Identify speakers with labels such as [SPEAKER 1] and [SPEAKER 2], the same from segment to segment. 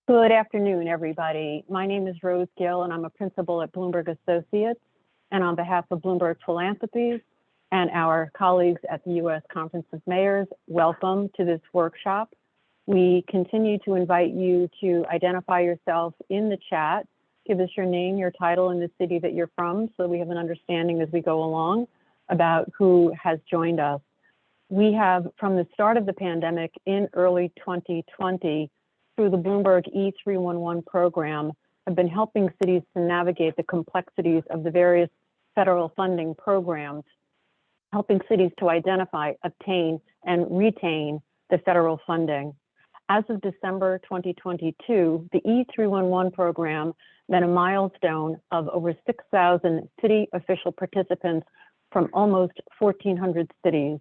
[SPEAKER 1] Good afternoon, everybody. My name is Rose Gill, and I'm a principal at Bloomberg Associates. And on behalf of Bloomberg Philanthropies and our colleagues at the U.S. Conference of Mayors, welcome to this workshop. We continue to invite you to identify yourself in the chat. Give us your name, your title, and the city that you're from, so we have an understanding as we go along about who has joined us. We have, from the start of the pandemic in early 2020, through the Bloomberg E311 program, have been helping cities to navigate the complexities of the various federal funding programs, helping cities to identify, obtain, and retain the federal funding. As of December 2022, the E311 program met a milestone of over 6,000 city official participants from almost 1,400 cities,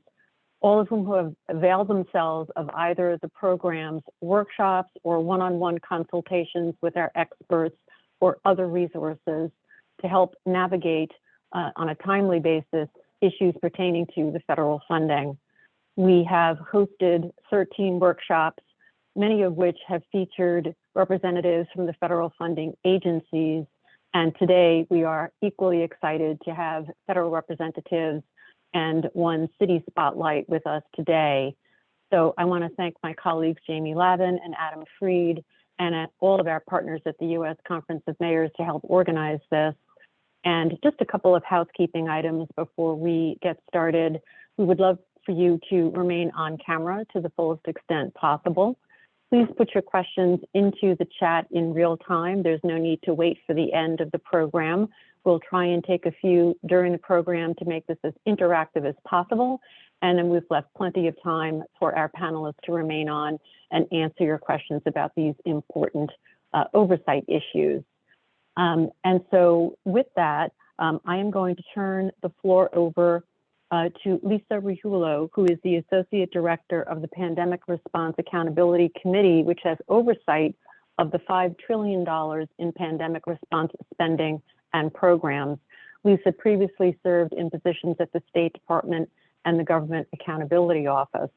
[SPEAKER 1] all of whom who have availed themselves of either the program's workshops or one-on-one consultations with our experts or other resources to help navigate on a timely basis issues pertaining to the federal funding. We have hosted 13 workshops, many of which have featured representatives from the federal funding agencies. And today we are equally excited to have federal representatives and one city spotlight with us today. So I want to thank my colleagues, Jamie Lavin and Adam Freed, and all of our partners at the U.S. Conference of Mayors to help organize this. And just a couple of housekeeping items before we get started. We would love for you to remain on camera to the fullest extent possible. Please put your questions into the chat in real time. There's no need to wait for the end of the program. We'll try and take a few during the program to make this as interactive as possible. And then we've left plenty of time for our panelists to remain on and answer your questions about these important oversight issues. And so with that, I am going to turn the floor over to Lisa Rihulo, who is the Associate Director of the Pandemic Response Accountability Committee, which has oversight of the $5 trillion in pandemic response spending and programs. Lisa previously served in positions at the State Department and the Government Accountability Office.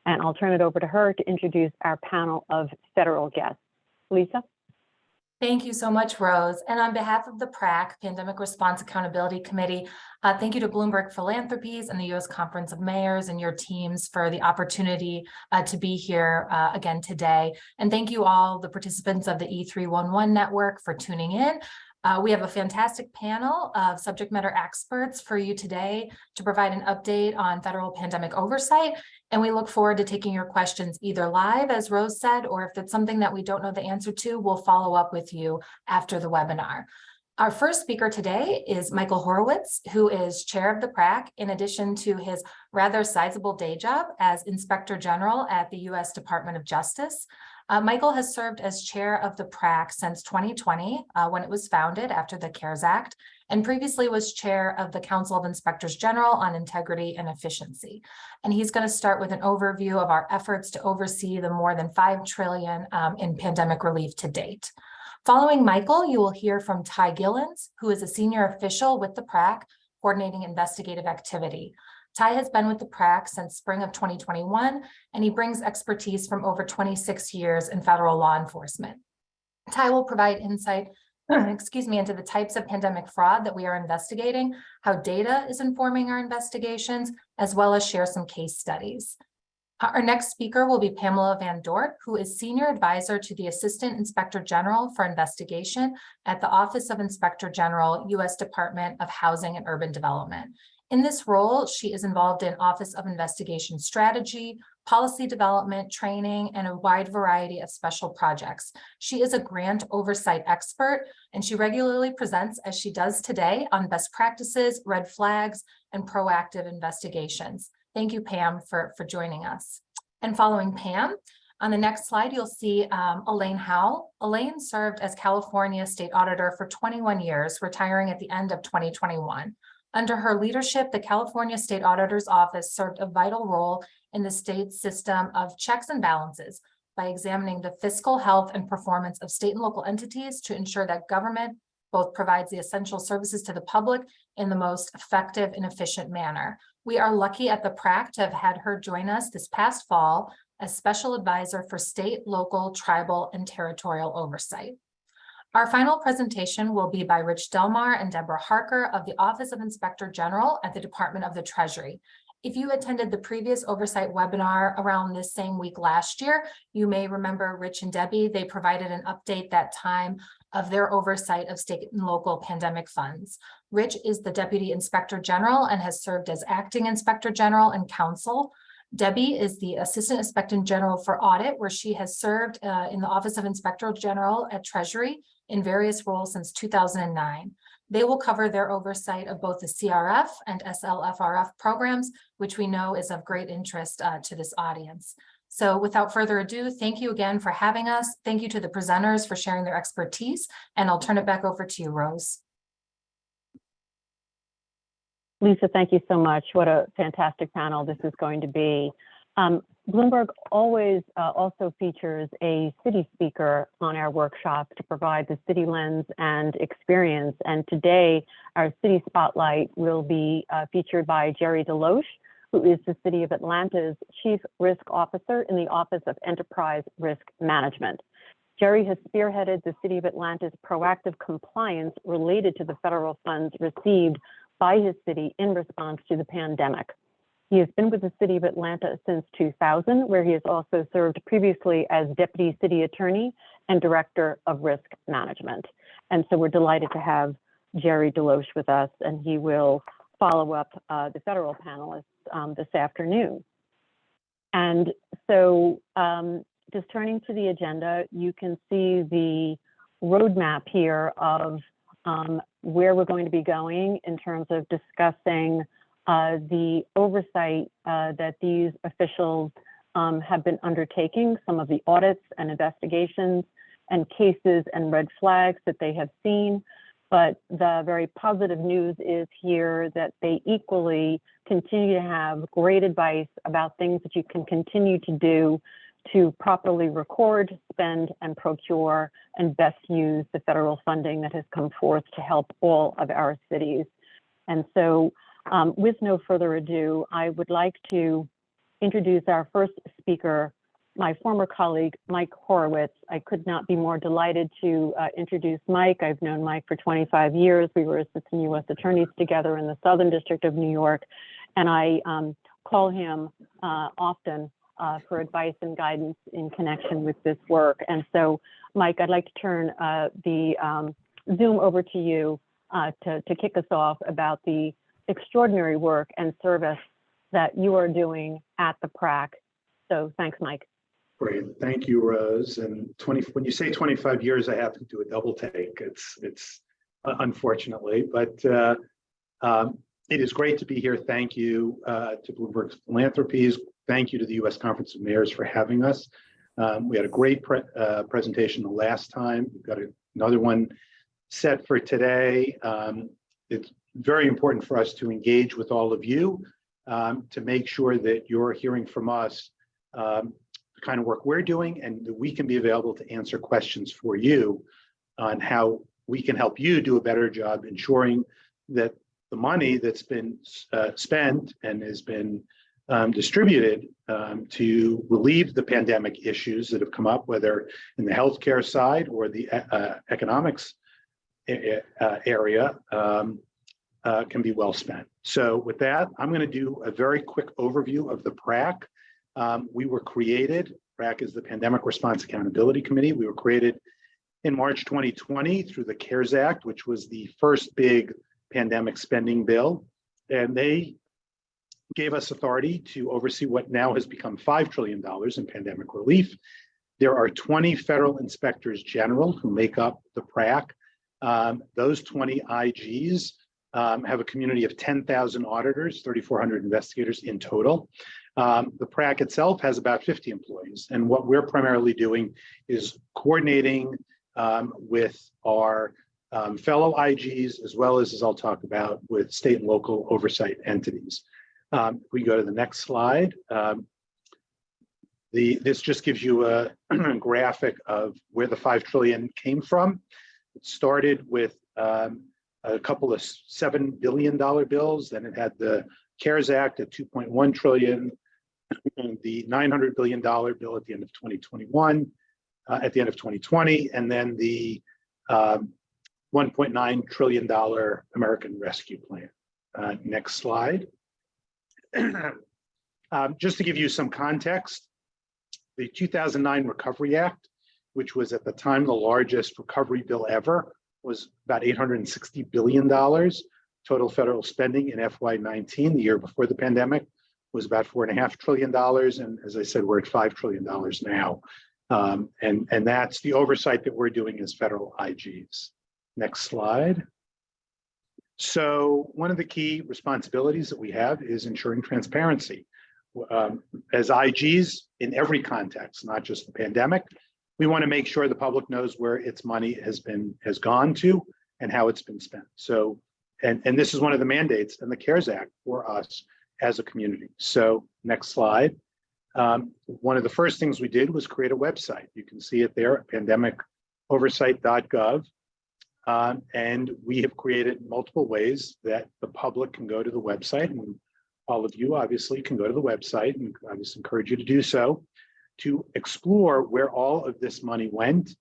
[SPEAKER 1] And I'll turn it over to her to introduce our panel of federal guests. Lisa?
[SPEAKER 2] Thank you so much, Rose. And on behalf of the PRAC, Pandemic Response Accountability Committee, thank you to Bloomberg Philanthropies and the U.S. Conference of Mayors and your teams for the opportunity to be here again today. And thank you all, the participants of the E311 network, for tuning in. We have a fantastic panel of subject matter experts for you today to provide an update on federal pandemic oversight. And we look forward to taking your questions either live, as Rose said, or if it's something that we don't know the answer to, we'll follow up with you after the webinar. Our first speaker today is Michael Horowitz, who is chair of the PRAC, in addition to his rather sizable day job as Inspector General at the U.S. Department of Justice. Michael has served as chair of the PRAC since 2020, when it was founded after the CARES Act, and previously was chair of the Council of Inspectors General on Integrity and Efficiency. And he's going to start with an overview of our efforts to oversee the more than $5 trillion in pandemic relief to date. Following Michael, you will hear from Ty Gillens, who is a senior official with the PRAC, coordinating investigative activity. Ty has been with the PRAC since spring of 2021, and he brings expertise from over 26 years in federal law enforcement. Ty will provide insight, into the types of pandemic fraud that we are investigating, how data is informing our investigations, as well as share some case studies. Our next speaker will be Pamela Van Dort, who is Senior Advisor to the Assistant Inspector General for Investigation at the Office of Inspector General, U.S. Department of Housing and Urban Development. In this role, she is involved in Office of Investigation Strategy, policy development, training, and a wide variety of special projects. She is a grant oversight expert, and she regularly presents, as she does today, on best practices, red flags, and proactive investigations. Thank you, Pam, for joining us. And following Pam, on the next slide, you'll see Elaine Howell. Elaine served as California State Auditor for 21 years, retiring at the end of 2021. Under her leadership, the California State Auditor's Office served a vital role in the state's system of checks and balances by examining the fiscal health and performance of state and local entities to ensure that government both provides the essential services to the public in the most effective and efficient manner. We are lucky at the PRAC to have had her join us this past fall as Special Advisor for State, Local, Tribal, and Territorial Oversight. Our final presentation will be by Rich Delmar and Deborah Harker of the Office of Inspector General at the Department of the Treasury. If you attended the previous oversight webinar around this same week last year, you may remember Rich and Debbie. They provided an update that time of their oversight of state and local pandemic funds. Rich is the Deputy Inspector General and has served as Acting Inspector General and Counsel. Debbie is the Assistant Inspector General for Audit, where she has served in the Office of Inspector General at Treasury in various roles since 2009. They will cover their oversight of both the CRF and SLFRF programs, which we know is of great interest to this audience. So without further ado, thank you again for having us. Thank you to the presenters for sharing their expertise, and I'll turn it back over to you, Rose.
[SPEAKER 1] Lisa, thank you so much. What a fantastic panel this is going to be. Bloomberg always also features a city speaker on our workshop to provide the city lens and experience. And today, our city spotlight will be featured by Jerry DeLoach, who is the City of Atlanta's Chief Risk Officer in the Office of Enterprise Risk Management. Jerry has spearheaded the City of Atlanta's proactive compliance related to the federal funds received by his city in response to the pandemic. He has been with the City of Atlanta since 2000, where he has also served previously as Deputy City Attorney and Director of Risk Management. And so we're delighted to have Jerry DeLoach with us, and he will follow up the federal panelists this afternoon. And so just turning to the agenda, you can see the roadmap here of where we're going to be going in terms of discussing the oversight that these officials have been undertaking, some of the audits and investigations and cases and red flags that they have seen. But the very positive news is here that they equally continue to have great advice about things that you can continue to do to properly record, spend, and procure and best use the federal funding that has come forth to help all of our cities. And so with no further ado, I would like to introduce our first speaker, my former colleague, Mike Horowitz. I could not be more delighted to introduce Mike. I've known Mike for 25 years. We were assistant U.S. attorneys together in the Southern District of New York, and I call him often for advice and guidance in connection with this work. And so, Mike, I'd like to turn the Zoom over to you to kick us off about the extraordinary work and service that you are doing at the PRAC. So thanks, Mike.
[SPEAKER 3] Great, thank you, Rose. And when you say 25 years, I have to do a double take. It's unfortunately, but it is great to be here. Thank you to Bloomberg Philanthropies. Thank you to the U.S. Conference of Mayors for having us. We had a great presentation the last time. We've got another one set for today. It's very important for us to engage with all of you to make sure that you're hearing from us the kind of work we're doing, and that we can be available to answer questions for you on how we can help you do a better job ensuring that the money that's been spent and has been distributed to relieve the pandemic issues that have come up, whether in the healthcare side or the economics area, can be well spent. So with that, I'm going to do a very quick overview of the PRAC. We were created, PRAC is the Pandemic Response Accountability Committee. We were created in March 2020 through the CARES Act, which was the first big pandemic spending bill. And they gave us authority to oversee what now has become $5 trillion in pandemic relief. There are 20 federal inspectors general who make up the PRAC. Those 20 IGs have a community of 10,000 auditors, 3,400 investigators in total. The PRAC itself has about 50 employees. And what we're primarily doing is coordinating with our fellow IGs, as well as I'll talk about, with state and local oversight entities. We go to the next slide. This just gives you a graphic of where the $5 trillion came from. It started with a couple of $7 billion bills. Then it had the CARES Act at $2.1 trillion, the $900 billion bill at the end of 2021, at the end of 2020, and then the $1.9 trillion American Rescue Plan. Next slide. Just to give you some context, the 2009 Recovery Act, which was at the time the largest recovery bill ever, was about $860 billion. Total federal spending in FY19, the year before the pandemic, was about $4.5 trillion. And as I said, we're at $5 trillion now. And that's the oversight that we're doing as federal IGs. Next slide. So one of the key responsibilities that we have is ensuring transparency. As IGs in every context, not just the pandemic, we want to make sure the public knows where its money has gone to and how it's been spent. So, and this is one of the mandates in the CARES Act for us as a community. So next slide. One of the first things we did was create a website. You can see it there at pandemicoversight.gov. And we have created multiple ways that the public can go to the website, and all of you obviously can go to the website, and I just encourage you to do so, to explore where all of this money went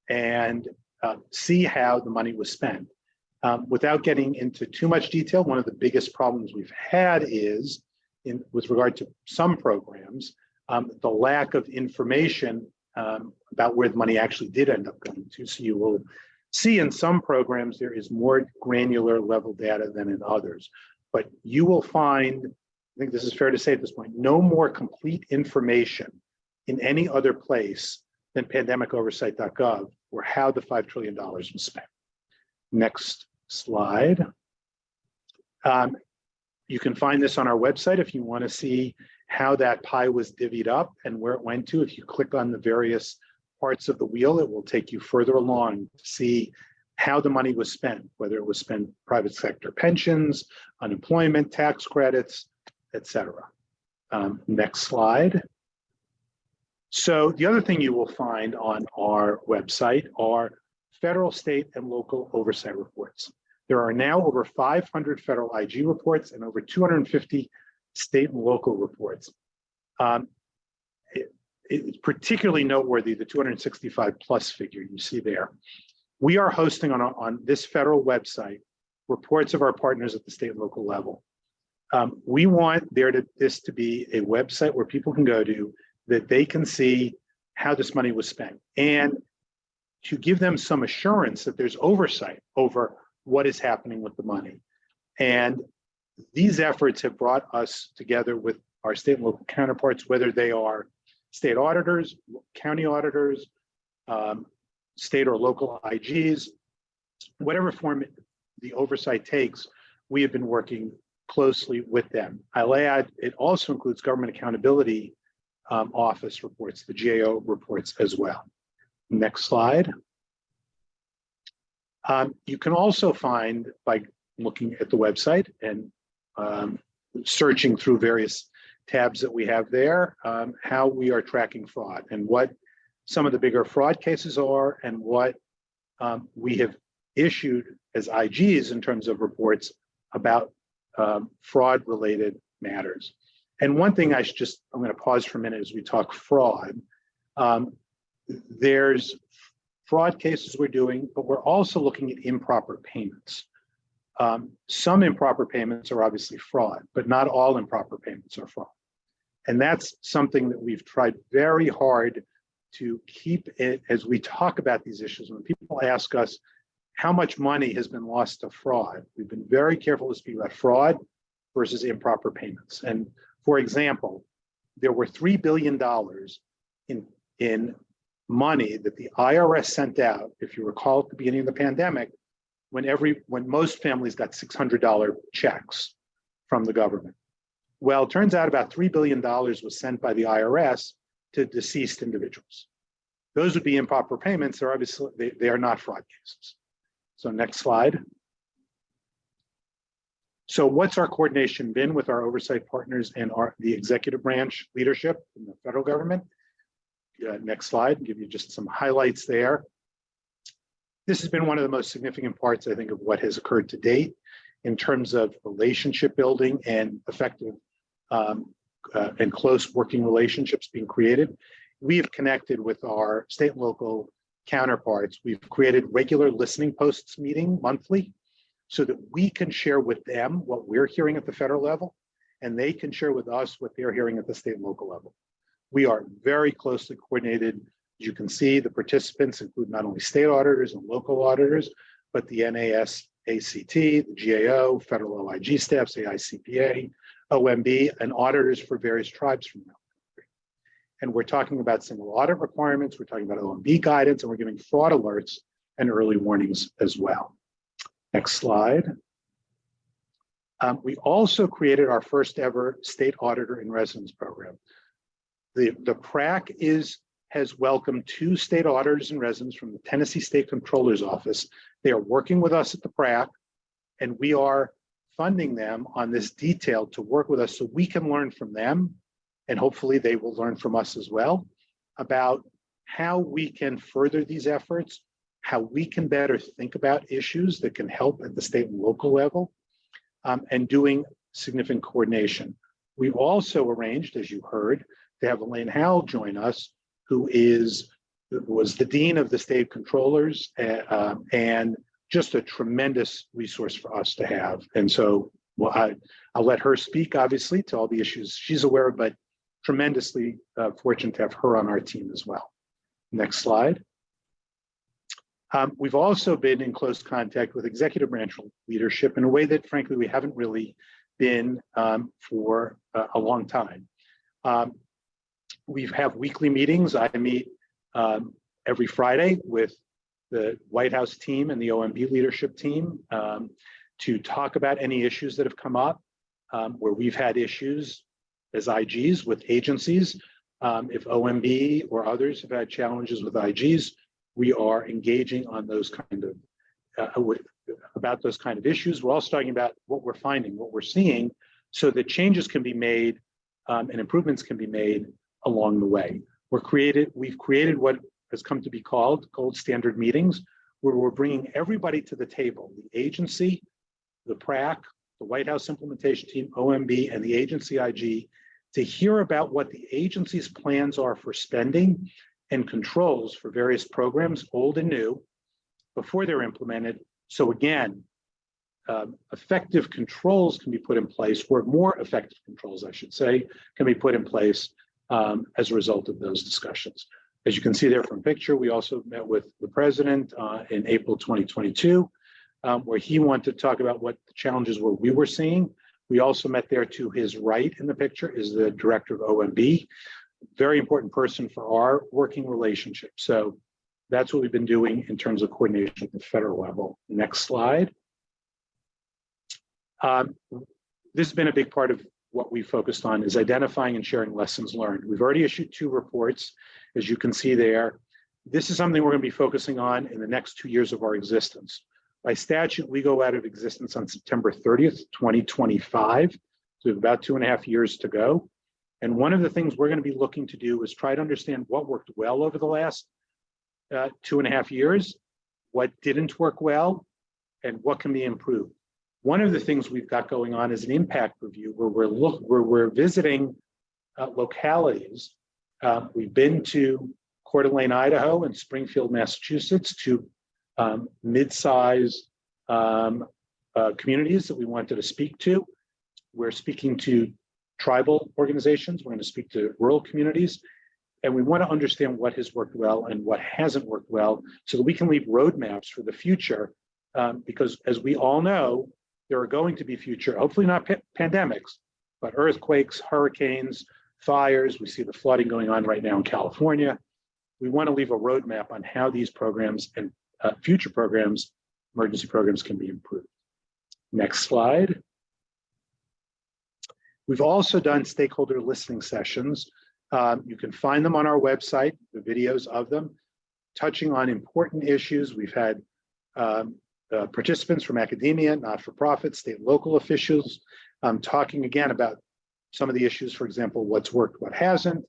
[SPEAKER 3] and see how the money was spent. Without getting into too much detail, one of the biggest problems we've had is, with regard to some programs, the lack of information about where the money actually did end up going to. So you will see in some programs there is more granular level data than in others. But you will find, I think this is fair to say at this point, no more complete information in any other place than pandemicoversight.gov or how the $5 trillion was spent. Next slide. You can find this on our website if you want to see how that pie was divvied up and where it went to. If you click on the various parts of the wheel, it will take you further along to see how the money was spent, whether it was spent private sector pensions, unemployment, tax credits, etc. Next slide. So the other thing you will find on our website are federal, state, and local oversight reports. There are now over 500 federal IG reports and over 250 state and local reports. It's particularly noteworthy, the 265 plus figure you see there. We are hosting on this federal website reports of our partners at the state and local level. We want this to be a website where people can go to that they can see how this money was spent and to give them some assurance that there's oversight over what is happening with the money. And these efforts have brought us together with our state and local counterparts, whether they are state auditors, county auditors, state or local IGs, whatever form the oversight takes, we have been working closely with them. I'll add, it also includes Government Accountability Office reports, the GAO reports as well. Next slide. You can also find, by looking at the website and searching through various tabs that we have there, how we are tracking fraud and what some of the bigger fraud cases are and what we have issued as IGs in terms of reports about fraud-related matters. And one thing I'm going to pause for a minute as we talk fraud. There's fraud cases we're doing, but we're also looking at improper payments. Some improper payments are obviously fraud, but not all improper payments are fraud. And that's something that we've tried very hard to keep it as we talk about these issues. When people ask us how much money has been lost to fraud, we've been very careful to speak about fraud versus improper payments. And for example, there were $3 billion in money that the IRS sent out, if you recall at the beginning of the pandemic, when most families got $600 checks from the government. Well, it turns out about $3 billion was sent by the IRS to deceased individuals. Those would be improper payments. They're obviously, they are not fraud cases. So next slide. So what's our coordination been with our oversight partners and the executive branch leadership in the federal government? Next slide, give you just some highlights there. This has been one of the most significant parts, I think, of what has occurred to date in terms of relationship building and effective and close working relationships being created. We have connected with our state and local counterparts. We've created regular listening posts meeting monthly so that we can share with them what we're hearing at the federal level, and they can share with us what they're hearing at the state and local level. We are very closely coordinated. As you can see, the participants include not only state auditors and local auditors, but the NAS, ACT, the GAO, federal OIG staffs, AICPA, OMB, and auditors for various tribes from that country. And we're talking about single audit requirements, we're talking about OMB guidance, and we're giving fraud alerts and early warnings as well. Next slide. We also created our first ever state auditor in residence program. The PRAC has welcomed 2 state auditors in residence from the Tennessee State Comptroller's Office. They are working with us at the PRAC, and we are funding them on this detail to work with us so we can learn from them, and hopefully they will learn from us as well, about how we can further these efforts, how we can better think about issues that can help at the state and local level, and doing significant coordination. We've also arranged, as you heard, to have Elaine Howell join us, who was the dean of the state controllers, and just a tremendous resource for us to have. And so, well, I'll let her speak, obviously, to all the issues she's aware of, but tremendously fortunate to have her on our team as well. Next slide. We've also been in close contact with executive branch leadership in a way that, frankly, we haven't really been for a long time. We have weekly meetings. I meet every Friday with the White House team and the OMB leadership team to talk about any issues that have come up, where we've had issues as IGs with agencies. If OMB or others have had challenges with IGs, we are engaging on those kind of about those kind of issues. We're also talking about what we're finding, what we're seeing, so that changes can be made and improvements can be made along the way. We've created what has come to be called gold standard meetings, where we're bringing everybody to the table, the agency, the PRAC, the White House implementation team, OMB, and the agency IG, to hear about what the agency's plans are for spending and controls for various programs, old and new, before they're implemented. So again, effective controls can be put in place, or more effective controls, I should say, can be put in place as a result of those discussions. As you can see there from picture, we also met with the president in April 2022, where he wanted to talk about what the challenges were we were seeing. We also met there. To his right in the picture is the director of OMB, very important person for our working relationship. So that's what we've been doing in terms of coordination at the federal level. Next slide. This has been a big part of what we focused on, is identifying and sharing lessons learned. We've already issued 2 reports, as you can see there. This is something we're going to be focusing on in the next 2 years of our existence. By statute, we go out of existence on September 30th, 2025. So we have about 2.5 years to go. And one of the things we're going to be looking to do is try to understand what worked well over the last 2.5 years, what didn't work well, and what can be improved. One of the things we've got going on is an impact review where we're visiting localities. We've been to Coeur d'Alene, Idaho, and Springfield, Massachusetts, to mid-size communities that we wanted to speak to. We're speaking to tribal organizations. We're going to speak to rural communities. And we want to understand what has worked well and what hasn't worked well, so that we can leave roadmaps for the future. Because as we all know, there are going to be future, hopefully not pandemics, but earthquakes, hurricanes, fires. We see the flooding going on right now in California. We want to leave a roadmap on how these programs and future programs, emergency programs, can be improved. Next slide. We've also done stakeholder listening sessions. You can find them on our website, the videos of them, touching on important issues. We've had participants from academia, not-for-profit, state and local officials, talking again about some of the issues, for example, what's worked, what hasn't,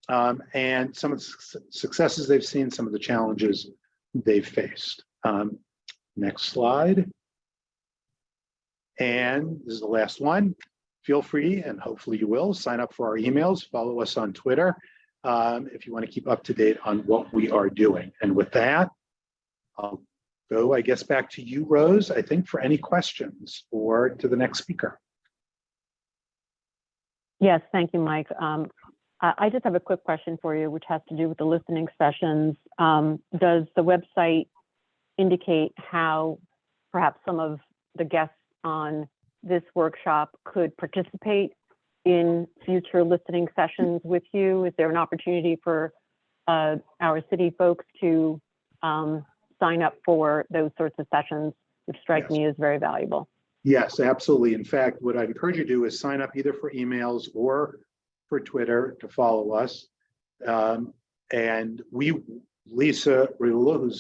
[SPEAKER 3] and some of the successes they've seen, some of the challenges they've faced. Next slide. And this is the last one. feel free, and hopefully you will, sign up for our emails, follow us on Twitter if you want to keep up to date on what we are doing. And with that, I'll go, I guess, back to you, Rose, I think, for any questions or to the next speaker.
[SPEAKER 1] Yes, thank you, Mike. I just have a quick question for you, which has to do with the listening sessions. Does the website indicate how perhaps some of the guests on this workshop could participate in future listening sessions with you? Is there an opportunity for our city folks to sign up for those sorts of sessions, which strike me as very valuable?
[SPEAKER 3] Yes, absolutely. In fact, what I'd encourage you to do is sign up either for emails or for Twitter to follow us. And we, Lisa Riula,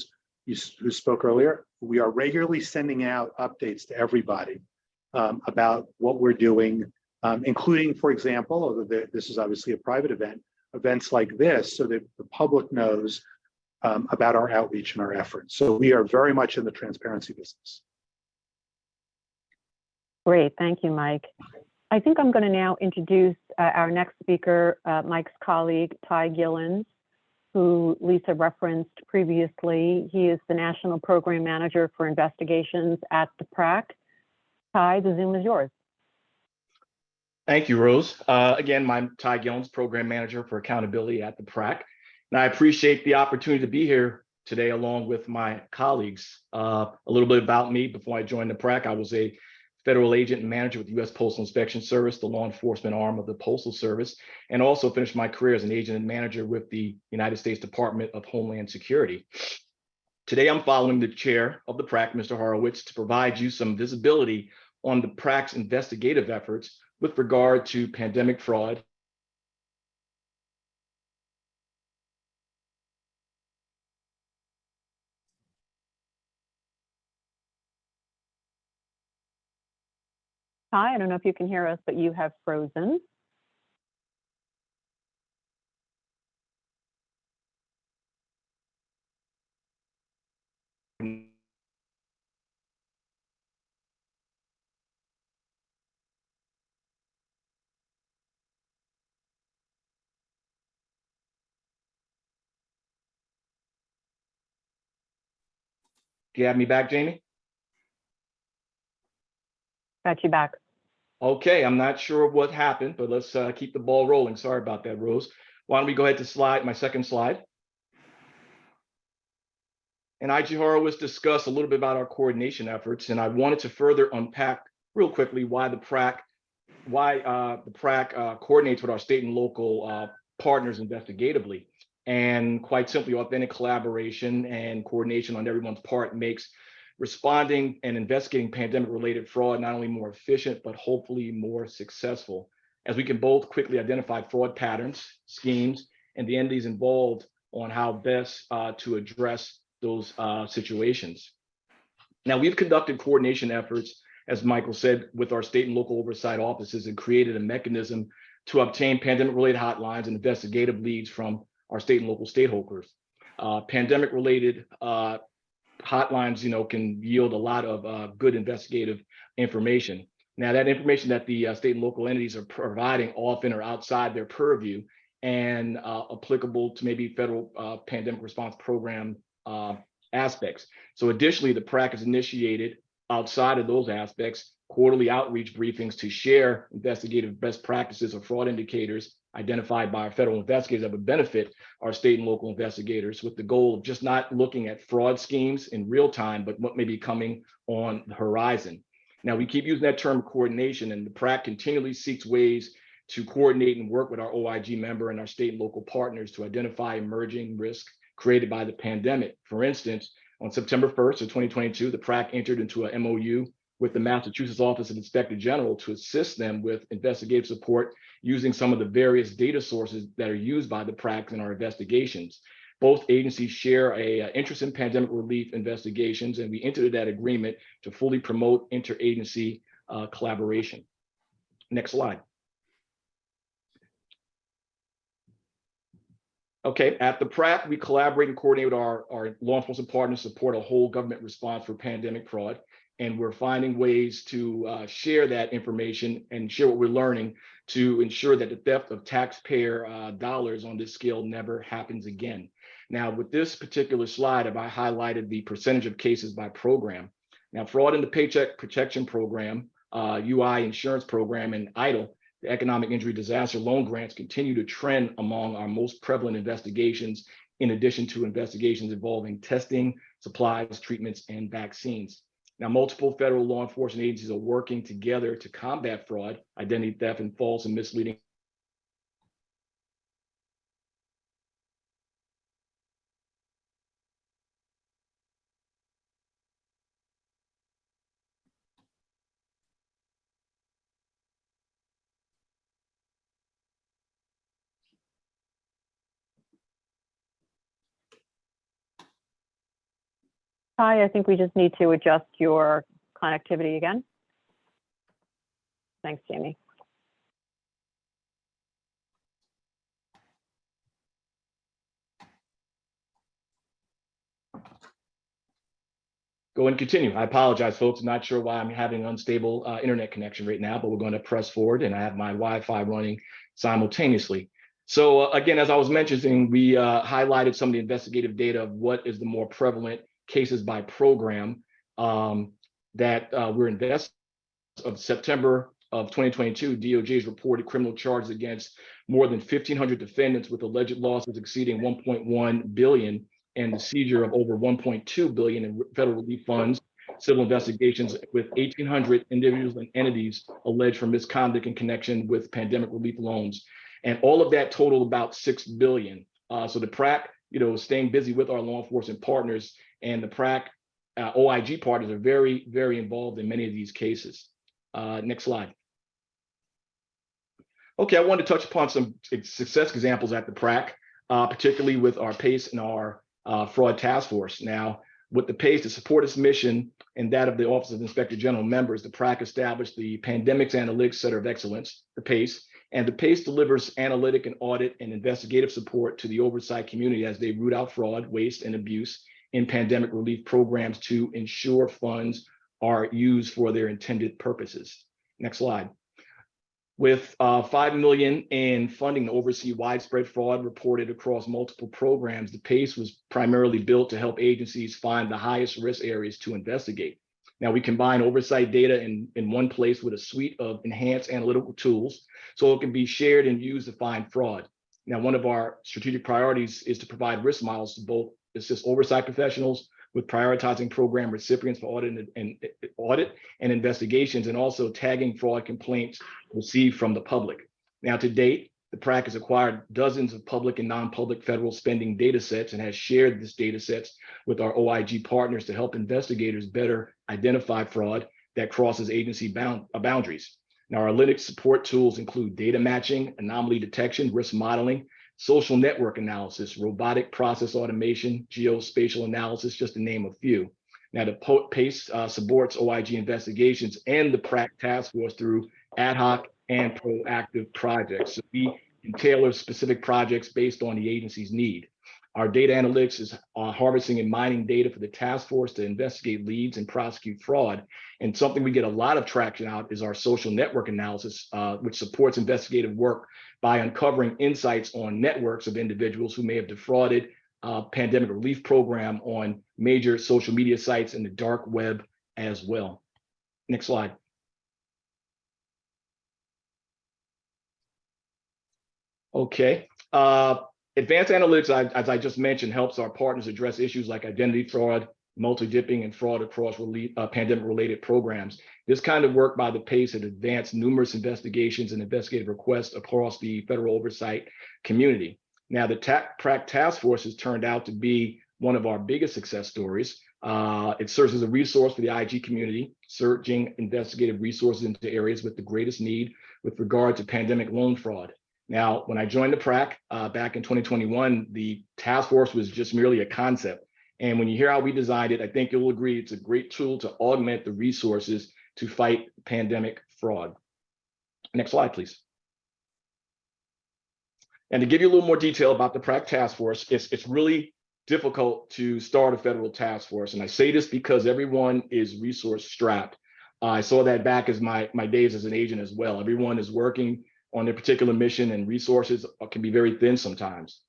[SPEAKER 3] who spoke earlier, we are regularly sending out updates to everybody about what we're doing, including, for example, although this is obviously a private event, events like this, so that the public knows about our outreach and our efforts. So we are very much in the transparency business.
[SPEAKER 1] Great, thank you, Mike. I think I'm going to now introduce our next speaker, Mike's colleague, Ty Gillens, who Lisa referenced previously. He is the National Program Manager for Investigations at the PRAC. Ty, the Zoom is yours.
[SPEAKER 4] Thank you, Rose. Again, I'm Ty Gillens, Program Manager for Accountability at the PRAC. And I appreciate the opportunity to be here today along with my colleagues. A little bit about me: before I joined the PRAC, I was a federal agent and manager with the U.S. Postal Inspection Service, the law enforcement arm of the Postal Service, and also finished my career as an agent and manager with the United States Department of Homeland Security. Today, I'm following the chair of the PRAC, Mr. Horowitz, to provide you some visibility on the PRAC's investigative efforts with regard to pandemic fraud.
[SPEAKER 1] Ty, I don't know if you can hear us, but you have frozen.
[SPEAKER 4] Do you have me back, Jamie?
[SPEAKER 1] Got you back.
[SPEAKER 4] Okay, I'm not sure what happened, but let's keep the ball rolling. Sorry about that, Rose. Why don't we go ahead to my second slide. And IG Horowitz discussed a little bit about our coordination efforts, and I wanted to further unpack real quickly why the PRAC coordinates with our state and local partners investigatively. And quite simply, authentic collaboration and coordination on everyone's part makes responding and investigating pandemic-related fraud not only more efficient, but hopefully more successful, as we can both quickly identify fraud patterns, schemes, and the entities involved on how best to address those situations. Now, we've conducted coordination efforts, as Michael said, with our state and local oversight offices, and created a mechanism to obtain pandemic-related hotlines and investigative leads from our state and local stakeholders. Pandemic-related hotlines, can yield a lot of good investigative information. Now, that information that the state and local entities are providing often are outside their purview and applicable to maybe federal pandemic response program aspects. So additionally, the PRAC has initiated, outside of those aspects, quarterly outreach briefings to share investigative best practices or fraud indicators identified by our federal investigators that would benefit our state and local investigators, with the goal of just not looking at fraud schemes in real time, but what may be coming on the horizon. Now, we keep using that term coordination, and the PRAC continually seeks ways to coordinate and work with our OIG member and our state and local partners to identify emerging risks created by the pandemic. For instance, on September 1st of 2022, the PRAC entered into a MOU with the Massachusetts Office of Inspector General to assist them with investigative support using some of the various data sources that are used by the PRAC in our investigations. Both agencies share an interest in pandemic relief investigations, and we entered that agreement to fully promote interagency collaboration. Next slide. Okay, at the PRAC, we collaborate and coordinate with our law enforcement partners to support a whole government response for pandemic fraud. And we're finding ways to share that information and share what we're learning to ensure that the theft of taxpayer dollars on this scale never happens again. Now, with this particular slide, I highlighted the percentage of cases by program. Now, fraud in the Paycheck Protection Program, UI Insurance Program, and EIDL, the Economic Injury Disaster Loan Grants, continue to trend among our most prevalent investigations, in addition to investigations involving testing, supplies, treatments, and vaccines. Now, multiple federal law enforcement agencies are working together to combat fraud, identity theft, and false and misleading.
[SPEAKER 1] Hi, I think we just need to adjust your connectivity again. Thanks, Jamie.
[SPEAKER 4] Go and continue. I apologize, folks. I'm not sure why I'm having an unstable internet connection right now, but we're going to press forward, and I have my Wi-Fi running simultaneously. So again, as I was mentioning, we highlighted some of the investigative data of what is the more prevalent cases by program that we're investigating. Of September of 2022, DOJ has reported criminal charges against more than 1,500 defendants with alleged losses exceeding 1.1 billion and the seizure of over 1.2 billion in federal relief funds, civil investigations with 1,800 individuals and entities alleged for misconduct in connection with pandemic relief loans. And all of that totaled about 6 billion. So the PRAC, is staying busy with our law enforcement partners, and the PRAC OIG partners are very, very involved in many of these cases. Next slide. Okay, I want to touch upon some success examples at the PRAC, particularly with our PACE and our fraud task force. Now, with the PACE to support its mission and that of the Office of Inspector General members, the PRAC established the Pandemics Analytics Center of Excellence, the PACE, and the PACE delivers analytic and audit and investigative support to the oversight community as they root out fraud, waste, and abuse in pandemic relief programs to ensure funds are used for their intended purposes. Next slide. With $5 million in funding to oversee widespread fraud reported across multiple programs, the PACE was primarily built to help agencies find the highest risk areas to investigate. Now, we combine oversight data in one place with a suite of enhanced analytical tools so it can be shared and used to find fraud. Now, one of our strategic priorities is to provide risk models to both assist oversight professionals with prioritizing program recipients for audit and investigations, and also tagging fraud complaints received from the public. Now, to date, the PRAC has acquired dozens of public and non-public federal spending data sets and has shared these data sets with our OIG partners to help investigators better identify fraud that crosses agency boundaries. Now, our analytics support tools include data matching, anomaly detection, risk modeling, social network analysis, robotic process automation, geospatial analysis, just to name a few. Now, the PACE supports OIG investigations and the PRAC task force through ad hoc and proactive projects. So we can tailor specific projects based on the agency's need. Our data analytics is harvesting and mining data for the task force to investigate leads and prosecute fraud. And something we get a lot of traction out is our social network analysis, which supports investigative work by uncovering insights on networks of individuals who may have defrauded pandemic relief program on major social media sites and the dark web as well. Next slide. Okay. Advanced analytics, as I just mentioned, helps our partners address issues like identity fraud, multi-dipping, and fraud across pandemic-related programs. This kind of work by the PACE has advanced numerous investigations and investigative requests across the federal oversight community. Now, the PRAC task force has turned out to be one of our biggest success stories. It serves as a resource for the IG community, searching investigative resources into areas with the greatest need with regard to pandemic loan fraud. Now, when I joined the PRAC back in 2021, the task force was just merely a concept. And when you hear how we designed it, I think you'll agree it's a great tool to augment the resources to fight pandemic fraud. Next slide, please. And to give you a little more detail about the PRAC task force, it's really difficult to start a federal task force. And I say this because everyone is resource strapped. I saw that back as my days as an agent as well. Everyone is working on their particular mission, and resources can be very thin sometimes.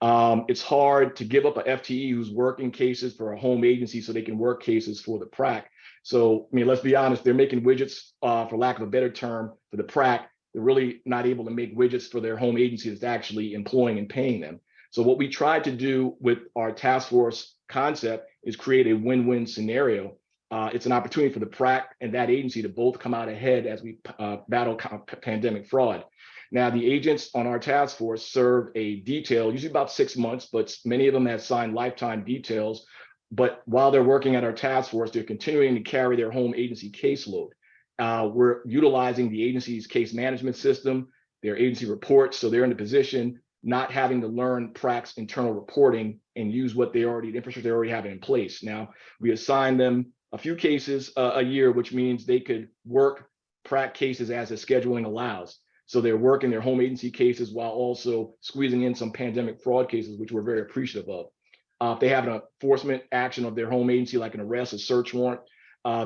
[SPEAKER 4] It's hard to give up an FTE who's working cases for a home agency so they can work cases for the PRAC. So, I mean, let's be honest, they're making widgets, for lack of a better term, for the PRAC. They're really not able to make widgets for their home agency that's actually employing and paying them. So what we tried to do with our task force concept is create a win-win scenario. It's an opportunity for the PRAC and that agency to both come out ahead as we battle pandemic fraud. Now, the agents on our task force serve a detail, usually about 6 months, but many of them have signed lifetime details. But while they're working at our task force, they're continuing to carry their home agency caseload. We're utilizing the agency's case management system, their agency reports, so they're in a position not having to learn PRAC's internal reporting and use what the infrastructure they already have in place. Now, we assign them a few cases a year, which means they could work PRAC cases as the scheduling allows. So they're working their home agency cases while also squeezing in some pandemic fraud cases, which we're very appreciative of. If they have an enforcement action of their home agency, like an arrest, a search warrant,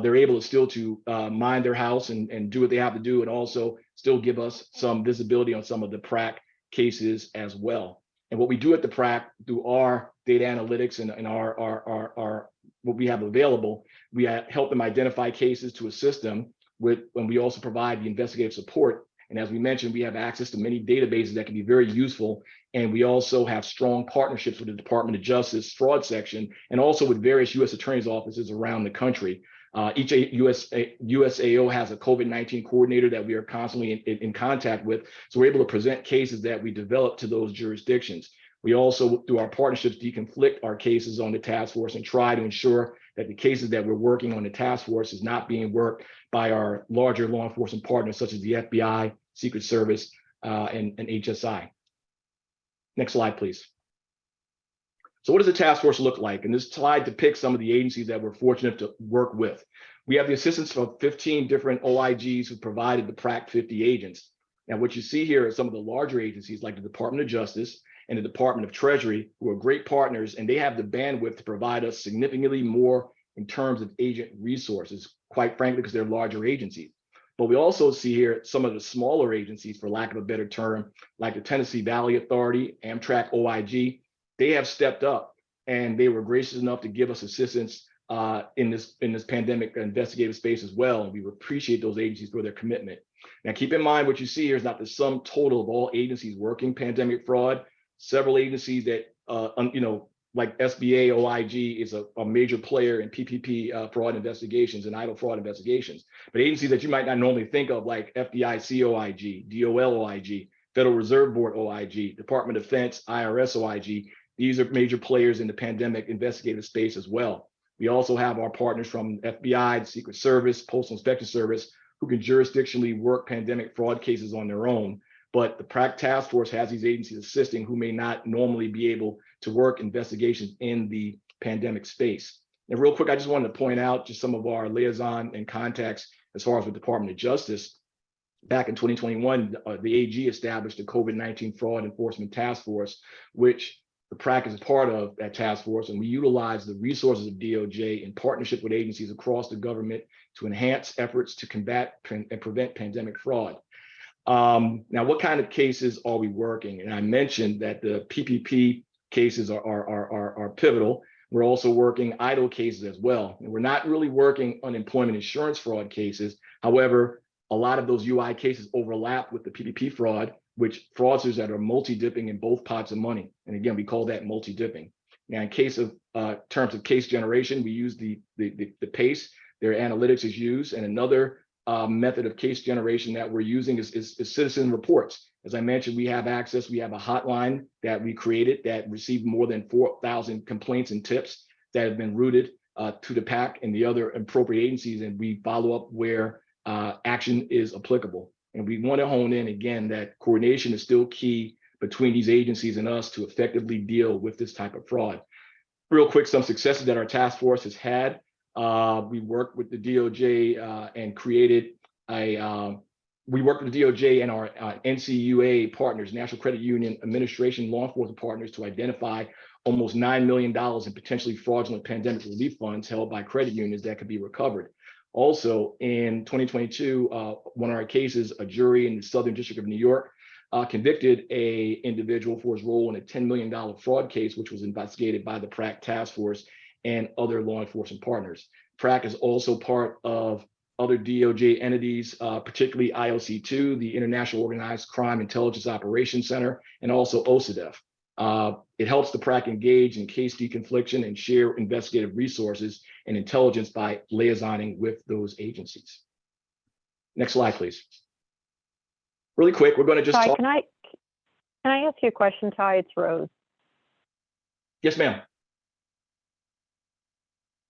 [SPEAKER 4] they're able to still mind their house and do what they have to do, and also still give us some visibility on some of the PRAC cases as well. And what we do at the PRAC through our data analytics and our what we have available, we help them identify cases to assist them with, and we also provide the investigative support. And as we mentioned, we have access to many databases that can be very useful. And we also have strong partnerships with the Department of Justice fraud section, and also with various U.S. attorneys' offices around the country. Each USAO has a COVID-19 coordinator that we are constantly in contact with. So we're able to present cases that we develop to those jurisdictions. We also, through our partnerships, deconflict our cases on the task force and try to ensure that the cases that we're working on the task force is not being worked by our larger law enforcement partners, such as the FBI, Secret Service, and HSI. Next slide, please. So what does the task force look like? And this slide depicts some of the agencies that we're fortunate to work with. We have the assistance of 15 different OIGs who provided the PRAC 50 agents. Now, what you see here are some of the larger agencies like the Department of Justice and the Department of Treasury, who are great partners, and they have the bandwidth to provide us significantly more in terms of agent resources, quite frankly, because they're larger agencies. But we also see here some of the smaller agencies, for lack of a better term, like the Tennessee Valley Authority, Amtrak OIG. They have stepped up, and they were gracious enough to give us assistance in this pandemic investigative space as well. And we appreciate those agencies for their commitment. Now, keep in mind, what you see here is not the sum total of all agencies working pandemic fraud. Several agencies that, like SBA OIG is a major player in PPP fraud investigations and idle fraud investigations. But agencies that you might not normally think of, like FDIC OIG, DOL OIG, Federal Reserve Board OIG, Department of Defense, IRS OIG, these are major players in the pandemic investigative space as well. We also have our partners from FBI, the Secret Service, Postal Inspection Service, who can jurisdictionally work pandemic fraud cases on their own. But the PRAC task force has these agencies assisting who may not normally be able to work investigations in the pandemic space. And real quick, I just wanted to point out just some of our liaison and contacts as far as the Department of Justice. Back in 2021, the AG established the COVID-19 Fraud Enforcement Task Force, which the PRAC is a part of that task force, and we utilize the resources of DOJ in partnership with agencies across the government to enhance efforts to combat and prevent pandemic fraud. Now, what kind of cases are we working? And I mentioned that the PPP cases are pivotal. We're also working idle cases as well. And we're not really working unemployment insurance fraud cases. However, a lot of those UI cases overlap with the PPP fraud, which fraudsters that are multi-dipping in both pots of money. And again, we call that multi-dipping. Now, in case of terms of case generation, we use the PACE, their analytics is used, and another method of case generation that we're using is citizen reports. As I mentioned, we have access, we have a hotline that we created that received more than 4,000 complaints and tips that have been routed to the PAC and the other appropriate agencies, and we follow up where action is applicable. And we want to hone in again that coordination is still key between these agencies and us to effectively deal with this type of fraud. Real quick, some successes that our task force has had. We worked with the DOJ and created we worked with the DOJ and our NCUA partners, National Credit Union Administration law enforcement partners, to identify almost $9 million in potentially fraudulent pandemic relief funds held by credit unions that could be recovered. Also, in 2022, one of our cases, a jury in the Southern District of New York convicted a individual for his role in a $10 million fraud case, which was investigated by the PRAC task force and other law enforcement partners. PRAC is also part of other DOJ entities, particularly IOC2, the International Organized Crime Intelligence Operations Center, and also OCDEF. It helps the PRAC engage in case deconfliction and share investigative resources and intelligence by liaisoning with those agencies. Next slide, please. Really quick, we're going to just
[SPEAKER 1] Ty,
[SPEAKER 4] talk.
[SPEAKER 1] can I ask you a question, Ty? It's Rose.
[SPEAKER 4] Yes, ma'am.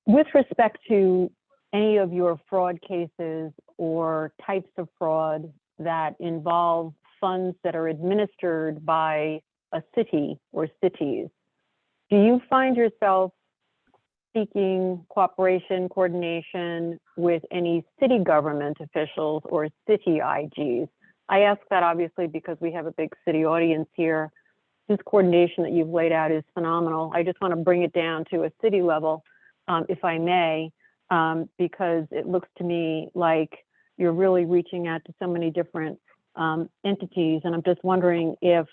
[SPEAKER 1] With respect to any of your fraud cases or types of fraud that involve funds that are administered by a city or cities, do you find yourself seeking cooperation, coordination with any city government officials or city IGs? I ask that obviously because we have a big city audience here. This coordination that you've laid out is phenomenal. I just want to bring it down to a city level, if I may, because it looks to me like you're really reaching out to so many different entities. And I'm just wondering if,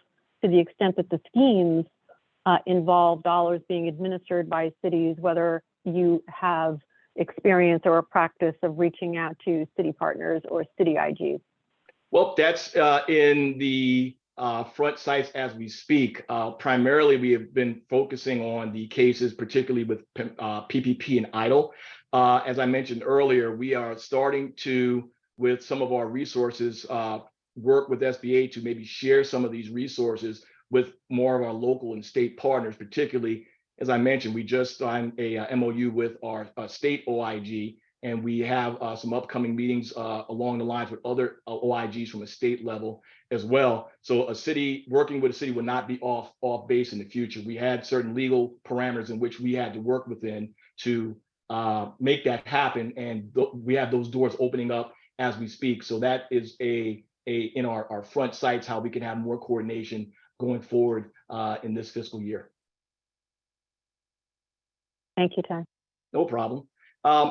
[SPEAKER 1] to the extent that the schemes involve dollars being administered by cities, whether you have experience or a practice of reaching out to city partners or city IGs.
[SPEAKER 4] Well, that's in the front sites as we speak. Primarily, we have been focusing on the cases, particularly with PPP and EIDL. As I mentioned earlier, we are starting to, with some of our resources, work with SBA to maybe share some of these resources with more of our local and state partners, particularly, as I mentioned, we just signed a MOU with our state OIG, and we have some upcoming meetings along the lines with other OIGs from a state level as well. So a city, working with a city would not be off base in the future. We had certain legal parameters in which we had to work within to make that happen. And we have those doors opening up as we speak. So that is in our front sites, how we can have more coordination going forward in this fiscal year.
[SPEAKER 1] Thank you, Ty.
[SPEAKER 4] No problem.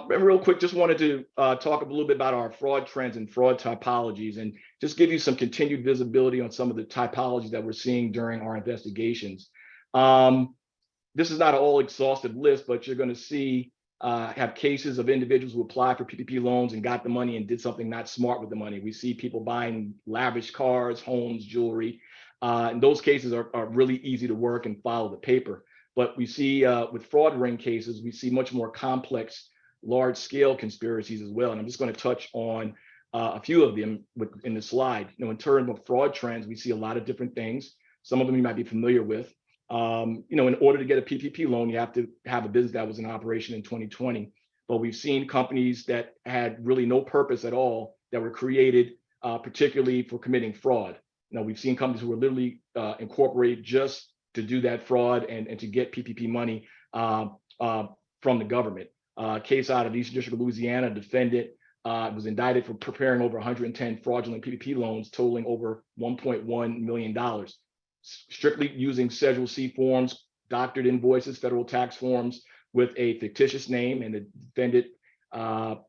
[SPEAKER 4] Real quick, just wanted to talk a little bit about our fraud trends and fraud typologies and just give you some continued visibility on some of the typologies that we're seeing during our investigations. This is not an all exhaustive list, but you're going to see have cases of individuals who applied for PPP loans and got the money and did something not smart with the money. We see people buying lavish cars, homes, jewelry. And those cases are really easy to work and follow the paper. But we see with fraud ring cases, we see much more complex, large scale conspiracies as well. And I'm just going to touch on a few of them in the slide. In terms of fraud trends, we see a lot of different things. Some of them you might be familiar with. In order to get a PPP loan, you have to have a business that was in operation in 2020. But we've seen companies that had really no purpose at all that were created particularly for committing fraud. We've seen companies who were literally incorporated just to do that fraud and to get PPP money from the government. Case out of the Eastern District of Louisiana, defendant was indicted for preparing over 110 fraudulent PPP loans totaling over $1.1 million. Strictly using Schedule C forms, doctored invoices, federal tax forms with a fictitious name, and the defendant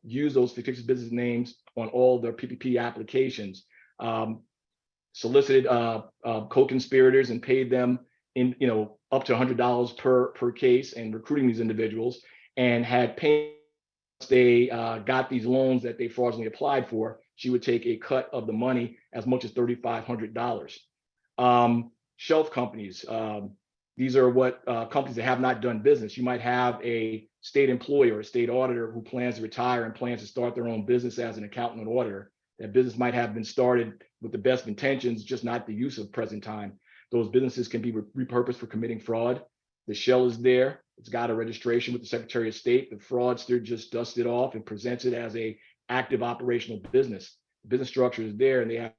[SPEAKER 4] used those fictitious business names on all their PPP applications. Solicited co-conspirators and paid them up to $100 per case, and recruiting these individuals, and had paid. They got these loans that they fraudulently applied for. She would take a cut of the money as much as $3,500. Shelf companies. These are what companies that have not done business. You might have a state employee or a state auditor who plans to retire and plans to start their own business as an accountant and auditor. That business might have been started with the best intentions, just not the use of present time. Those businesses can be repurposed for committing fraud. The shell is there. It's got a registration with the Secretary of State. The fraudster just dusts it off and presents it as a active operational business. The business structure is there, and they have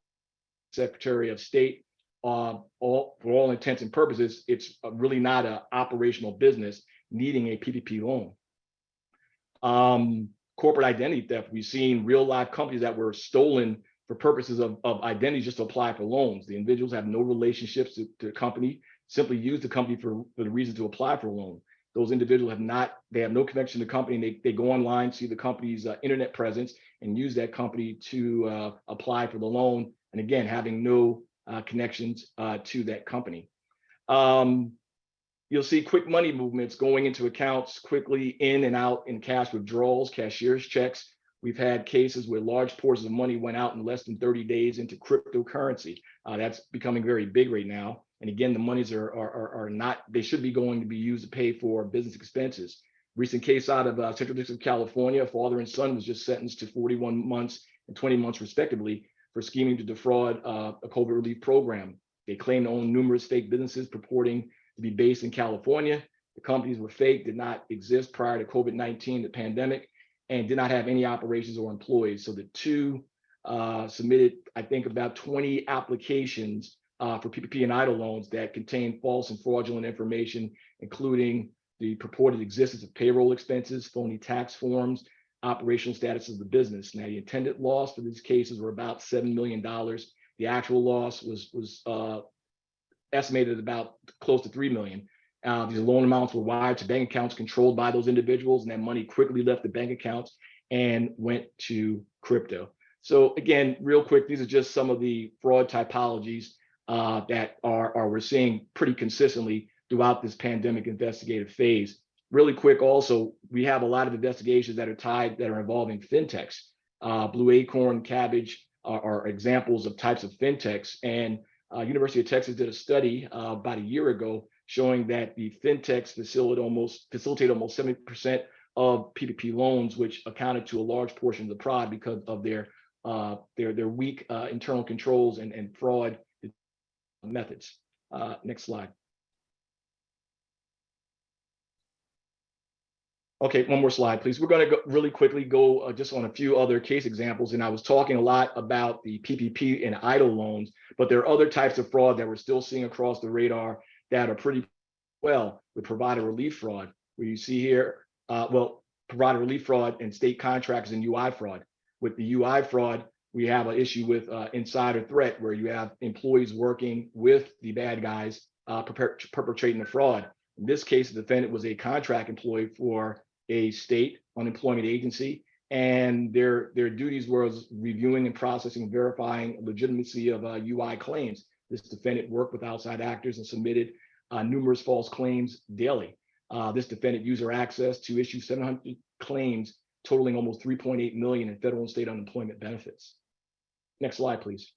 [SPEAKER 4] Secretary of State. For all intents and purposes, it's really not an operational business needing a PPP loan. Corporate identity theft. We've seen real life companies that were stolen for purposes of identity just to apply for loans. The individuals have no relationships to the company. simply use the company for the reason to apply for a loan. Those individuals they have no connection to the company. And they go online, see the company's internet presence, and use that company to apply for the loan. And again, having no connections to that company. You'll see quick money movements going into accounts quickly in and out in cash withdrawals, cashier's checks. We've had cases where large portions of money went out in less than 30 days into cryptocurrency. That's becoming very big right now. And again, the monies are not, they should be going to be used to pay for business expenses. Recent case out of Central District of California, father and son was just sentenced to 41 months and 20 months respectively for scheming to defraud a COVID relief program. They claim to own numerous fake businesses purporting to be based in California. The companies were fake, did not exist prior to COVID-19, the pandemic, and did not have any operations or employees. So the two submitted, I think, about 20 applications for PPP and EIDL loans that contain false and fraudulent information, including the purported existence of payroll expenses, phony tax forms, operational status of the business. Now, the intended loss for these cases were about $7 million. The actual loss was estimated about close to $3 million. These loan amounts were wired to bank accounts controlled by those individuals, and that money quickly left the bank accounts and went to crypto. So again, real quick, these are just some of the fraud typologies that we're seeing pretty consistently throughout this pandemic investigative phase. Really quick, also, we have a lot of investigations that are involving fintechs. Blue Acorn, Cabbage are examples of types of fintechs, and University of Texas did a study about a year ago showing that the fintechs facilitate almost 70% of PPP loans, which accounted to a large portion of the fraud because of their weak internal controls and fraud methods. Next slide. Okay, one more slide, please. We're going to really quickly go just on a few other case examples. And I was talking a lot about the PPP and EIDL loans, but there are other types of fraud that we're still seeing across the radar that are pretty well with provider relief fraud, where you see here, provider relief fraud and state contracts and UI fraud. With the UI fraud, we have an issue with insider threat, where you have employees working with the bad guys perpetrating the fraud. In this case, the defendant was a contract employee for a state unemployment agency, and their duties was reviewing and processing and verifying legitimacy of UI claims. This defendant worked with outside actors and submitted numerous false claims daily. This defendant used her access to issue 700 claims totaling almost $3.8 million in federal and state unemployment benefits. Next slide, please.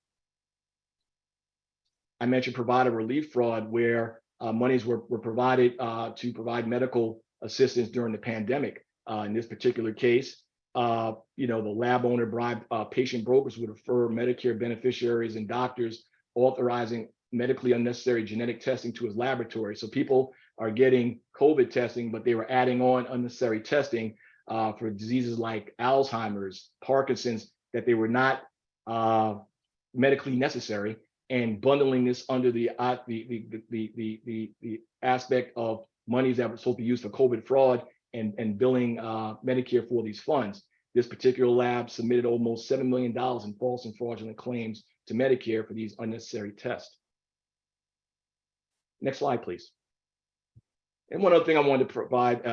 [SPEAKER 4] I mentioned provider relief fraud, where monies were provided to provide medical assistance during the pandemic. In this particular case, the lab owner bribed patient brokers would refer Medicare beneficiaries and doctors authorizing medically unnecessary genetic testing to his laboratory. So people are getting COVID testing, but they were adding on unnecessary testing for diseases like Alzheimer's, Parkinson's, that they were not medically necessary, and bundling this under the aspect of monies that were supposed to be used for COVID fraud and billing Medicare for these funds. This particular lab submitted almost $7 million in false and fraudulent claims to Medicare for these unnecessary tests. Next slide, please. And one other thing I wanted to provide,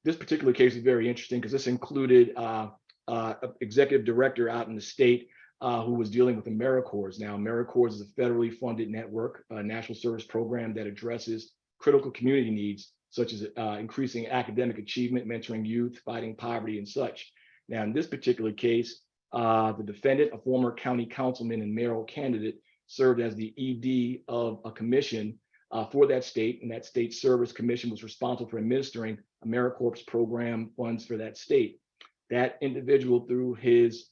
[SPEAKER 4] this particular case is very interesting because this included an executive director out in the state who was dealing with AmeriCorps. Now, AmeriCorps is a federally funded network, a national service program that addresses critical community needs, such as increasing academic achievement, mentoring youth, fighting poverty, and such. Now, in this particular case, the defendant, a former county councilman and mayoral candidate, served as the ED of a commission for that state, and that state service commission was responsible for administering AmeriCorps program funds for that state. That individual, through his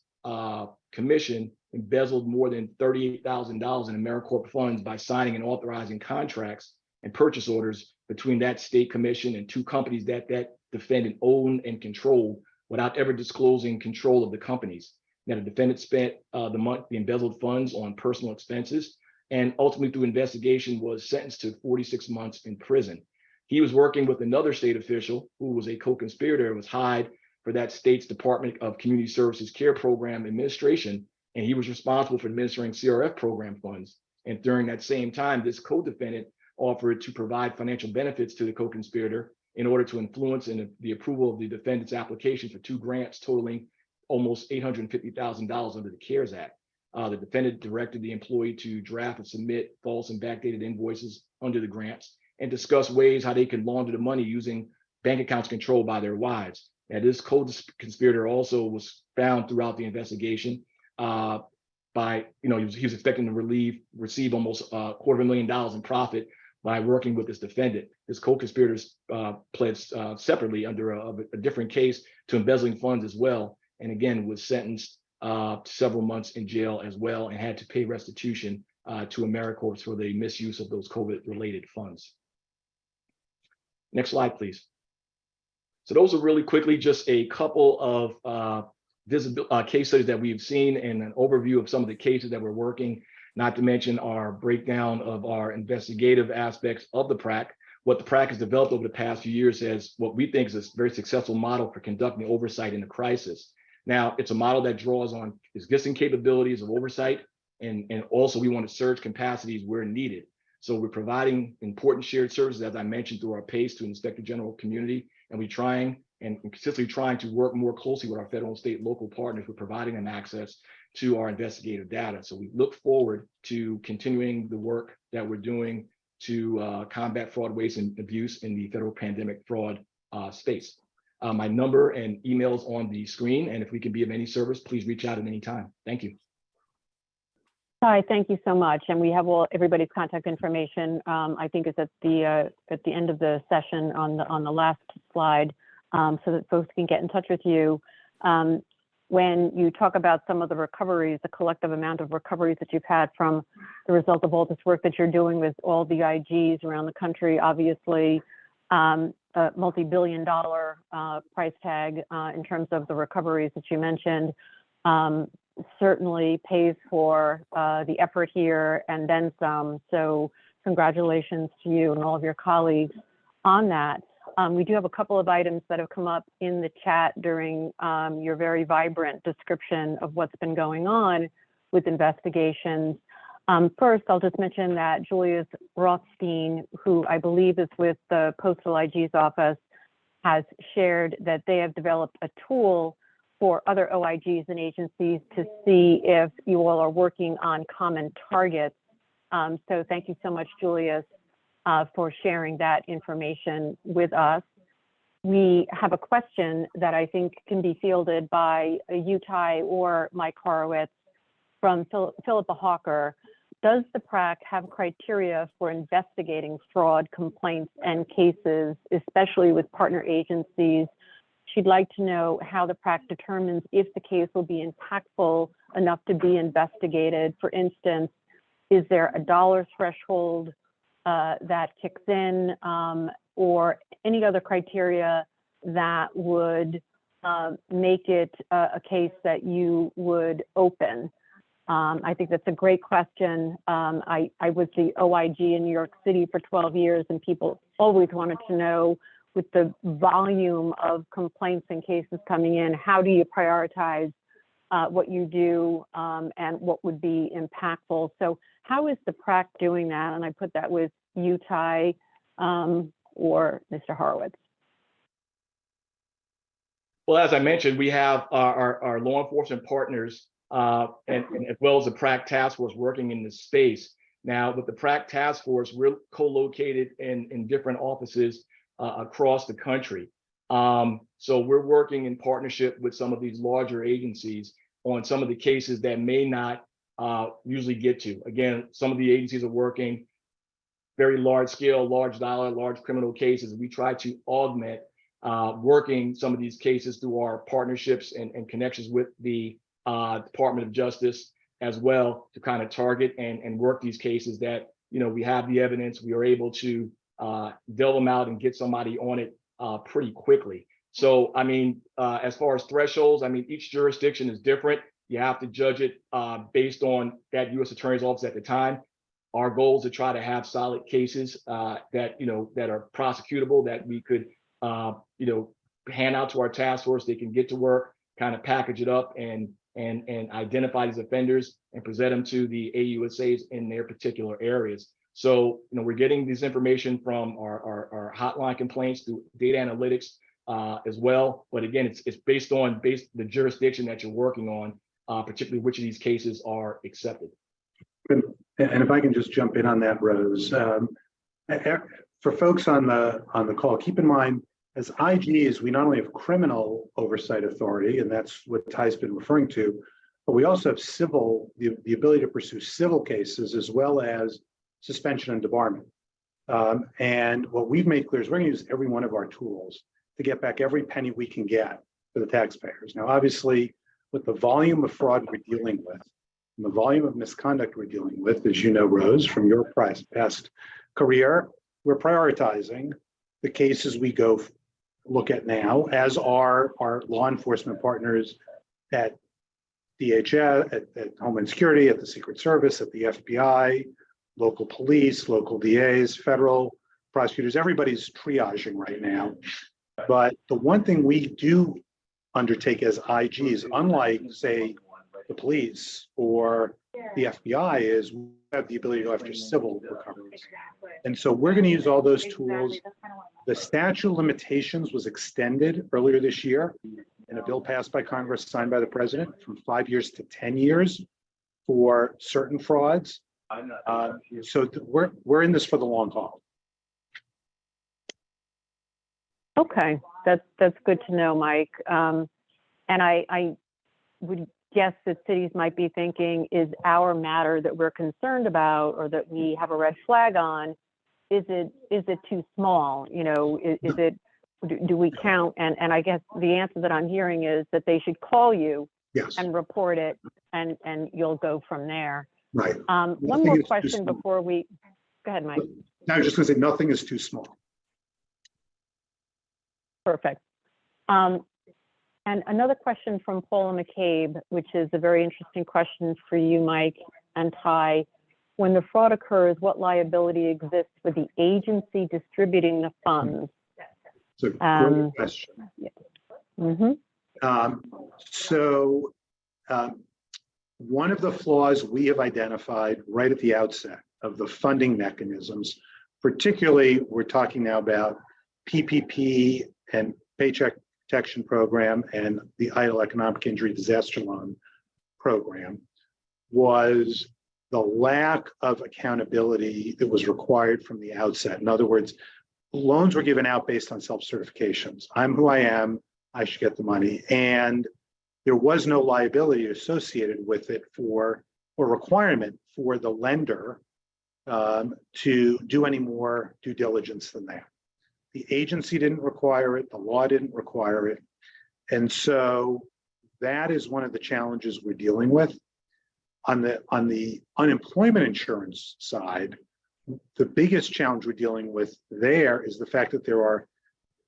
[SPEAKER 4] commission, embezzled more than $38,000 in AmeriCorps funds by signing and authorizing contracts and purchase orders between that state commission and two companies that defendant owned and controlled without ever disclosing control of the companies. Now, the defendant spent the embezzled funds on personal expenses, and ultimately through investigation was sentenced to 46 months in prison. He was working with another state official who was a co-conspirator and was hired for that state's Department of Community Services Care Program administration, and he was responsible for administering CRF program funds. And during that same time, this co-defendant offered to provide financial benefits to the co-conspirator in order to influence in the approval of the defendant's application for 2 grants totaling almost $850,000 under the CARES Act. The defendant directed the employee to draft and submit false and backdated invoices under the grants and discuss ways how they can launder the money using bank accounts controlled by their wives. Now, this co-conspirator also was found throughout the investigation by, he was expecting to receive almost $250,000 in profit by working with this defendant. His co-conspirators pledged separately under a different case to embezzling funds as well, and again was sentenced to several months in jail as well, and had to pay restitution to AmeriCorps for the misuse of those COVID-related funds. Next slide, please. So those are really quickly just a couple of case studies that we've seen and an overview of some of the cases that we're working, not to mention our breakdown of our investigative aspects of the PRAC. What the PRAC has developed over the past few years as what we think is a very successful model for conducting oversight in a crisis. Now, it's a model that draws on existing capabilities of oversight, and also we want to surge capacities where needed. So we're providing important shared services, as I mentioned, through our PACE to Inspector General community, and we're trying and consistently trying to work more closely with our federal and state local partners with providing them access to our investigative data. So we look forward to continuing the work that we're doing to combat fraud, waste, and abuse in the federal pandemic fraud space. My number and emails on the screen, and if we can be of any service, please reach out at any time. Thank you.
[SPEAKER 1] Hi, thank you so much. And we have everybody's contact information. I think it's at the end of the session on the last slide, so that folks can get in touch with you. When you talk about some of the recoveries, the collective amount of recoveries that you've had from the result of all this work that you're doing with all the OIGs around the country, obviously a multi-billion-dollar price tag in terms of the recoveries that you mentioned, certainly pays for the effort here and then some. So congratulations to you and all of your colleagues on that. We do have a couple of items that have come up in the chat during your very vibrant description of what's been going on with investigations. First, I'll just mention that Julius Rothstein, who I believe is with the Postal IG's office, has shared that they have developed a tool for other OIGs and agencies to see if you all are working on common targets. So thank you so much, Julius, for sharing that information with us. We have a question that I think can be fielded by Utai or Mike Horowitz from Philippa Hawker. Does the PRAC have criteria for investigating fraud complaints and cases, especially with partner agencies? She'd like to know how the PRAC determines if the case will be impactful enough to be investigated. For instance, is there a dollar threshold that kicks in, or any other criteria that would make it a case that you would open? I think that's a great question. I was the OIG in New York City for 12 years, and people always wanted to know, with the volume of complaints and cases coming in, how do you prioritize what you do and what would be impactful? So how is the PRAC doing that? And I put that with Utai or Mr. Horowitz.
[SPEAKER 4] Well, as I mentioned, we have our law enforcement partners and as well as the PRAC task force working in this space. Now, with the PRAC task force, we're co-located in different offices across the country. So we're working in partnership with some of these larger agencies on some of the cases that may not usually get to. Again, some of the agencies are working very large scale, large dollar, large criminal cases. We try to augment working some of these cases through our partnerships and connections with the Department of Justice as well, to kind of target and work these cases that, we have the evidence, we are able to delve them out and get somebody on it pretty quickly. So, I mean, as far as thresholds, I mean, each jurisdiction is different. You have to judge it based on that U.S. Attorney's Office at the time. Our goal is to try to have solid cases that, that are prosecutable, that we could, hand out to our task force. They can get to work, kind of package it up and identify these offenders and present them to the AUSAs in their particular areas. So, we're getting this information from our hotline complaints through data analytics as well. But again, it's based on the jurisdiction that you're working on, particularly which of these cases are accepted.
[SPEAKER 3] And if I can just jump in on that, Rose, for folks on the call, keep in mind, as IGs, we not only have criminal oversight authority, and that's what Ty's been referring to, but we also have civil, the ability to pursue civil cases as well as suspension and debarment. And what we've made clear is we're going to use every one of our tools to get back every penny we can get for the taxpayers. Now, obviously, with the volume of fraud we're dealing with, and the volume of misconduct we're dealing with, as you know, Rose, from your past career, we're prioritizing the cases we go look at now, as are our law enforcement partners at DHS, at Homeland Security, at the Secret Service, at the FBI, local police, local DAs, federal prosecutors. Everybody's triaging right now. But the one thing we do undertake as IGs, unlike, say, the police or the FBI, is we have the ability to go after civil recoveries. And so we're going to use all those tools. The statute of limitations was extended earlier this year in a bill passed by Congress, signed by the president, from 5 years to 10 years for certain frauds. So we're in this for the long haul.
[SPEAKER 1] Okay, that's good to know, Mike. And I would guess that cities might be thinking, is our matter that we're concerned about or that we have a red flag on, is it too small? Do we count? And I guess the answer that I'm hearing is that they should call you,
[SPEAKER 3] yes,
[SPEAKER 1] and report it, and you'll go from there.
[SPEAKER 3] Right.
[SPEAKER 1] One more question before we go ahead, Mike.
[SPEAKER 3] No, I was just going to say nothing is too small.
[SPEAKER 1] Perfect. And another question from Paula McCabe, which is a very interesting question for you, Mike and Ty. When the fraud occurs, what liability exists for the agency distributing the funds?
[SPEAKER 3] It's a great question.
[SPEAKER 1] Yeah. Mm-hmm.
[SPEAKER 3] One of the flaws we have identified right at the outset of the funding mechanisms, particularly we're talking now about PPP and Paycheck Protection Program and the EIDL Economic Injury Disaster Loan Program, was the lack of accountability that was required from the outset. In other words, loans were given out based on self-certifications. I'm who I am, I should get the money. And there was no liability associated with it or requirement for the lender to do any more due diligence than that. The agency didn't require it, the law didn't require it. And so that is one of the challenges we're dealing with. On the unemployment insurance side, the biggest challenge we're dealing with there is the fact that there are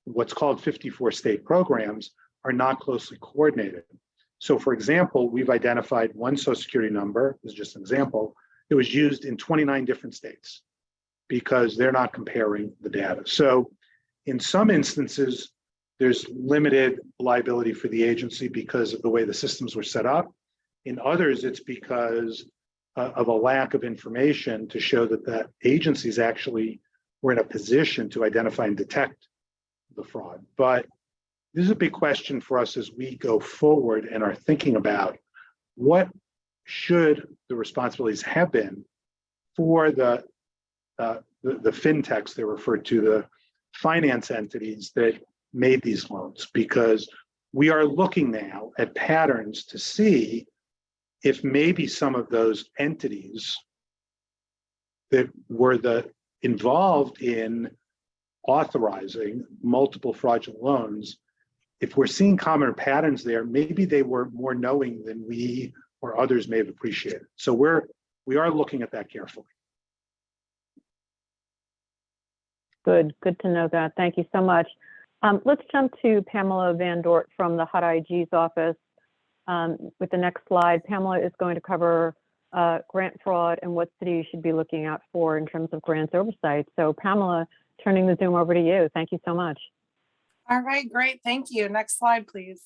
[SPEAKER 3] what's called 54 state programs are not closely coordinated. So for example, we've identified one Social Security number, this is just an example, it was used in 29 different states because they're not comparing the data. So in some instances, there's limited liability for the agency because of the way the systems were set up. In others, it's because of a lack of information to show that the agencies actually were in a position to identify and detect the fraud. But this is a big question for us as we go forward and are thinking about what should the responsibilities have been for the fintechs, they're referred to, the finance entities that made these loans, because we are looking now at patterns to see if maybe some of those entities that were involved in authorizing multiple fraudulent loans, if we're seeing common patterns there, maybe they were more knowing than we or others may have appreciated. So we are looking at that carefully.
[SPEAKER 1] Good to know that. Thank you so much. Let's jump to Pamela Van Dort from the HUD OIG's office. With the next slide, Pamela is going to cover grant fraud and what cities should be looking out for in terms of grants oversight. So Pamela, turning the Zoom over to you. Thank you so much.
[SPEAKER 5] All right, great. Thank you. Next slide, please.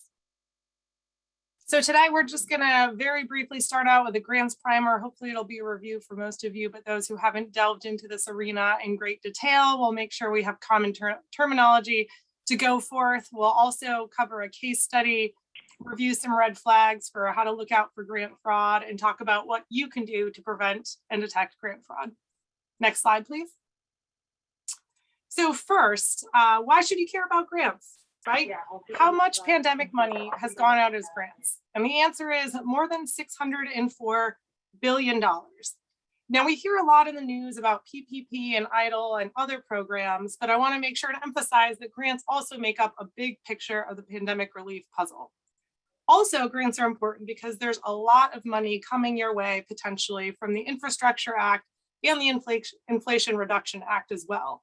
[SPEAKER 5] So today we're just gonna very briefly start out with a grants primer. Hopefully it'll be a review for most of you, but those who haven't delved into this arena in great detail, we'll make sure we have common terminology to go forth. We'll also cover a case study, review some red flags for how to look out for grant fraud, and talk about what you can do to prevent and detect grant fraud. Next slide, please. So first, why should you care about grants? Right? How much pandemic money has gone out as grants? And the answer is more than $604 billion. Now, we hear a lot in the news about PPP and EIDL and other programs, but I want to make sure to emphasize that grants also make up a big picture of the pandemic relief puzzle. Also, grants are important because there's a lot of money coming your way potentially from the Infrastructure Act and the Inflation Reduction Act as well.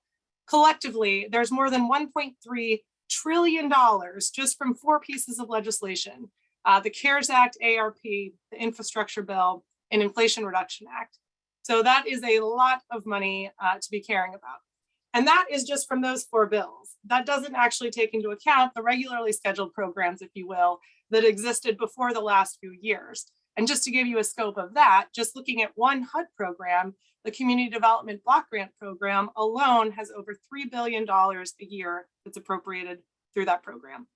[SPEAKER 5] Collectively, there's more than $1.3 trillion just from 4 pieces of legislation, the CARES Act, ARP, the Infrastructure Bill, and Inflation Reduction Act. So that is a lot of money to be caring about. And that is just from those 4 bills. That doesn't actually take into account the regularly scheduled programs, if you will, that existed before the last few years. And just to give you a scope of that, just looking at one HUD program, the Community Development Block Grant Program alone has over $3 billion a year that's appropriated through that program.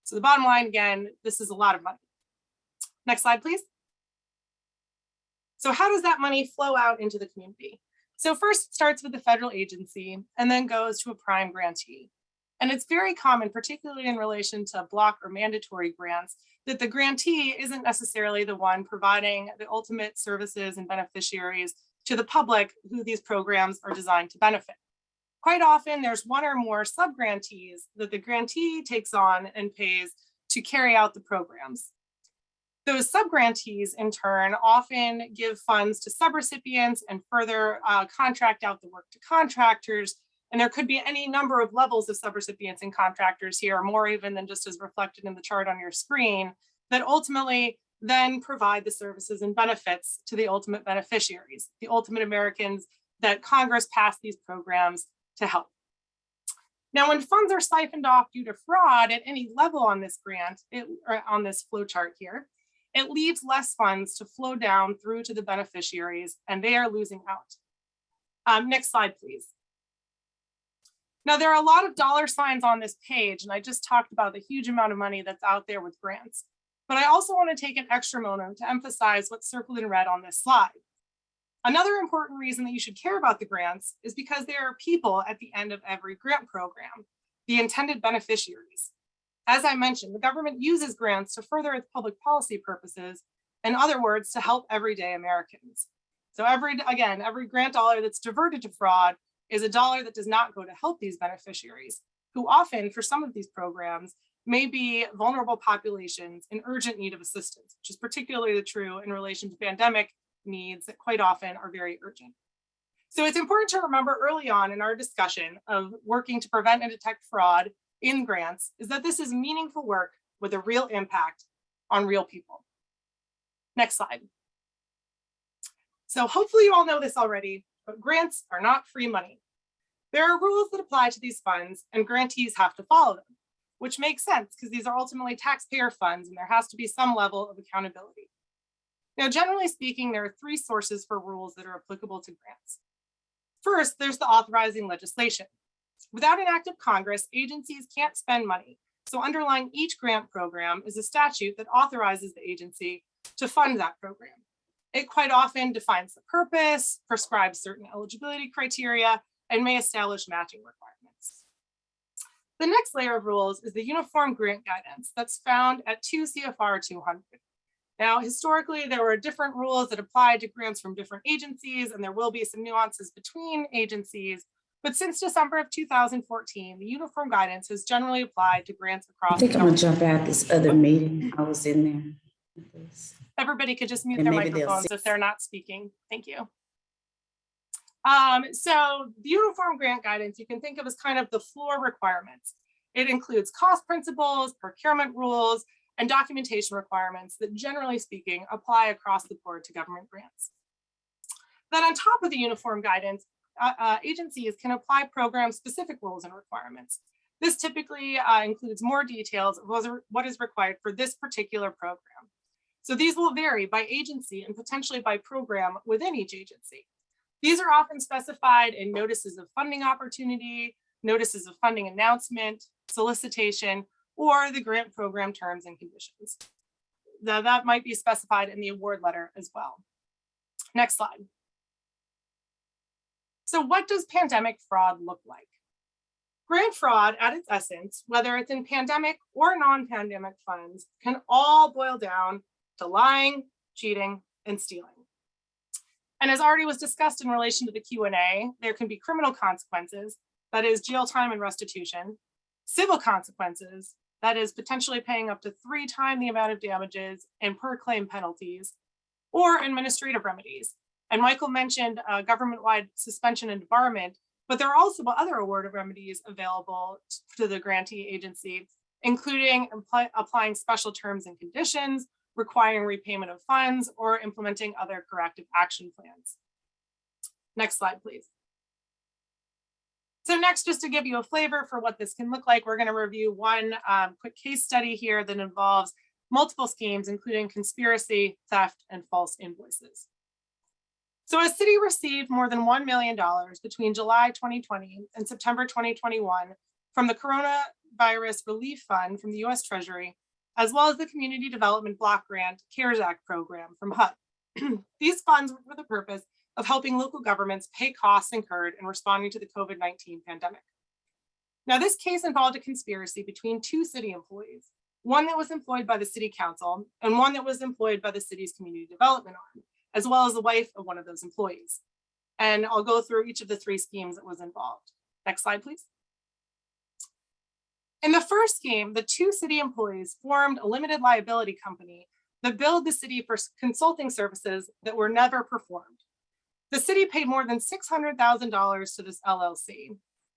[SPEAKER 5] So the bottom line, again, this is a lot of money. Next slide, please. So how does that money flow out into the community? So first it starts with the federal agency and then goes to a prime grantee. And it's very common, particularly in relation to block or mandatory grants, that the grantee isn't necessarily the one providing the ultimate services and beneficiaries to the public who these programs are designed to benefit. Quite often, there's one or more sub-grantees that the grantee takes on and pays to carry out the programs. Those sub-grantees, in turn, often give funds to subrecipients and further contract out the work to contractors. And there could be any number of levels of subrecipients and contractors here, more even than just as reflected in the chart on your screen, that ultimately then provide the services and benefits to the ultimate beneficiaries, the ultimate Americans that Congress passed these programs to help. Now, when funds are siphoned off due to fraud at any level on this grant, or on this flow chart here, it leaves less funds to flow down through to the beneficiaries, and they are losing out. Next slide, please. Now, there are a lot of dollar signs on this page, and I just talked about the huge amount of money that's out there with grants. But I also want to take an extra moment to emphasize what's circled in red on this slide. Another important reason that you should care about the grants is because there are people at the end of every grant program, the intended beneficiaries. As I mentioned, the government uses grants to further its public policy purposes, in other words, to help everyday Americans. So every grant dollar that's diverted to fraud is a dollar that does not go to help these beneficiaries, who often, for some of these programs, may be vulnerable populations in urgent need of assistance, which is particularly true in relation to pandemic needs that quite often are very urgent. So it's important to remember early on in our discussion of working to prevent and detect fraud in grants is that this is meaningful work with a real impact on real people. Next slide. So hopefully you all know this already, but grants are not free money. There are rules that apply to these funds and grantees have to follow them, which makes sense because these are ultimately taxpayer funds and there has to be some level of accountability. Now, generally speaking, there are 3 sources for rules that are applicable to grants. First, there's the authorizing legislation. Without an act of Congress, agencies can't spend money. So underlying each grant program is a statute that authorizes the agency to fund that program. It quite often defines the purpose, prescribes certain eligibility criteria, and may establish matching requirements. The next layer of rules is the Uniform Grant Guidance that's found at 2 CFR 200. Now, historically, there were different rules that applied to grants from different agencies, and there will be some nuances between agencies. But since December of 2014, the Uniform Guidance has generally applied to grants across.
[SPEAKER 6] I think I'm gonna jump out this other meeting. I was in there.
[SPEAKER 5] Everybody could just mute
[SPEAKER 6] And
[SPEAKER 5] their
[SPEAKER 6] maybe they'll
[SPEAKER 5] microphones
[SPEAKER 6] see.
[SPEAKER 5] if they're not speaking. Thank you. So the Uniform Grant Guidance, you can think of as kind of the floor requirements. It includes cost principles, procurement rules, and documentation requirements that, generally speaking, apply across the board to government grants. Then on top of the Uniform Guidance, agencies can apply program-specific rules and requirements. This typically includes more details of what is required for this particular program. So these will vary by agency and potentially by program within each agency. These are often specified in notices of funding opportunity, notices of funding announcement, solicitation, or the grant program terms and conditions. That might be specified in the award letter as well. Next slide. So what does pandemic fraud look like? Grant fraud at its essence, whether it's in pandemic or non-pandemic funds, can all boil down to lying, cheating, and stealing. And as already was discussed in relation to the Q&A, there can be criminal consequences, that is jail time and restitution, civil consequences, that is potentially paying up to 3 times the amount of damages and per claim penalties, or administrative remedies. And Michael mentioned government-wide suspension and debarment, but there are also other award of remedies available to the grantee agency, including applying special terms and conditions, requiring repayment of funds, or implementing other corrective action plans. Next slide, please. So next, just to give you a flavor for what this can look like, we're going to review one quick case study here that involves multiple schemes, including conspiracy, theft, and false invoices. So a city received more than $1 million between July 2020 and September 2021 from the Coronavirus Relief Fund from the U.S. Treasury, as well as the Community Development Block Grant CARES Act program from HUD. These funds were for the purpose of helping local governments pay costs incurred in responding to the COVID-19 pandemic. Now, this case involved a conspiracy between 2 city employees, one that was employed by the city council and one that was employed by the city's community development arm, as well as the wife of one of those employees. And I'll go through each of the 3 schemes that was involved. Next slide, please. In the first scheme, the 2 city employees formed a limited liability company that billed the city for consulting services that were never performed. The city paid more than $600,000 to this LLC,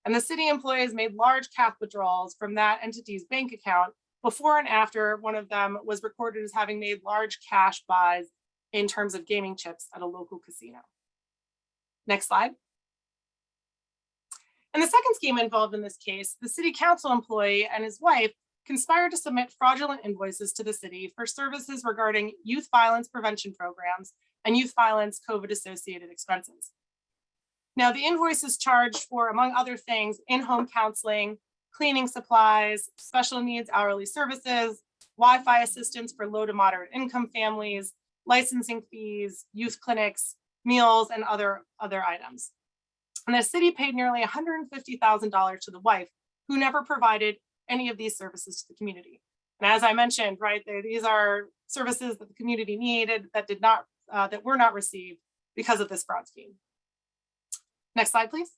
[SPEAKER 5] and the city employees made large cash withdrawals from that entity's bank account before and after one of them was recorded as having made large cash buys in terms of gaming chips at a local casino. Next slide. In the second scheme involved in this case, the city council employee and his wife conspired to submit fraudulent invoices to the city for services regarding youth violence prevention programs and youth violence COVID-associated expenses. Now, the invoices charged for, among other things, in-home counseling, cleaning supplies, special needs hourly services, Wi-Fi assistance for low to moderate income families, licensing fees, youth clinics, meals, and other items. And the city paid nearly $150,000 to the wife, who never provided any of these services to the community. And as I mentioned, right, these are services that the community needed that were not received because of this fraud scheme. Next slide, please.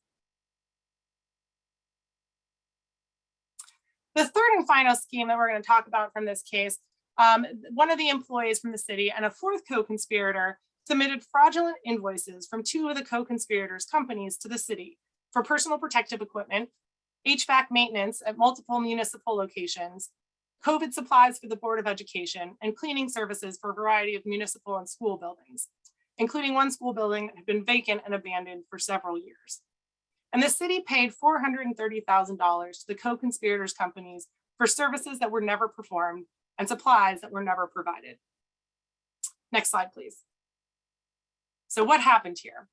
[SPEAKER 5] The third and final scheme that we're going to talk about from this case, one of the employees from the city and a 4th co-conspirator submitted fraudulent invoices from 2 of the co-conspirators' companies to the city for personal protective equipment, HVAC maintenance at multiple municipal locations, COVID supplies for the Board of Education, and cleaning services for a variety of municipal and school buildings, including one school building that had been vacant and abandoned for several years. And the city paid $430,000 to the co-conspirators' companies for services that were never performed and supplies that were never provided. Next slide, please. So what happened here?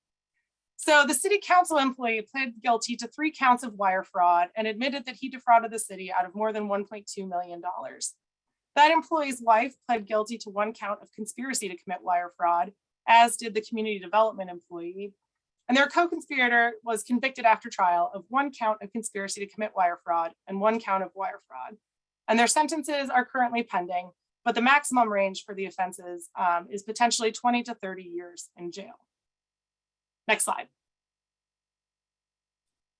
[SPEAKER 5] So the city council employee pled guilty to 3 counts of wire fraud and admitted that he defrauded the city out of more than $1.2 million. That employee's wife pled guilty to 1 count of conspiracy to commit wire fraud, as did the community development employee. And their co-conspirator was convicted after trial of 1 count of conspiracy to commit wire fraud and 1 count of wire fraud. And their sentences are currently pending, but the maximum range for the offenses is potentially 20 to 30 years in jail. Next slide.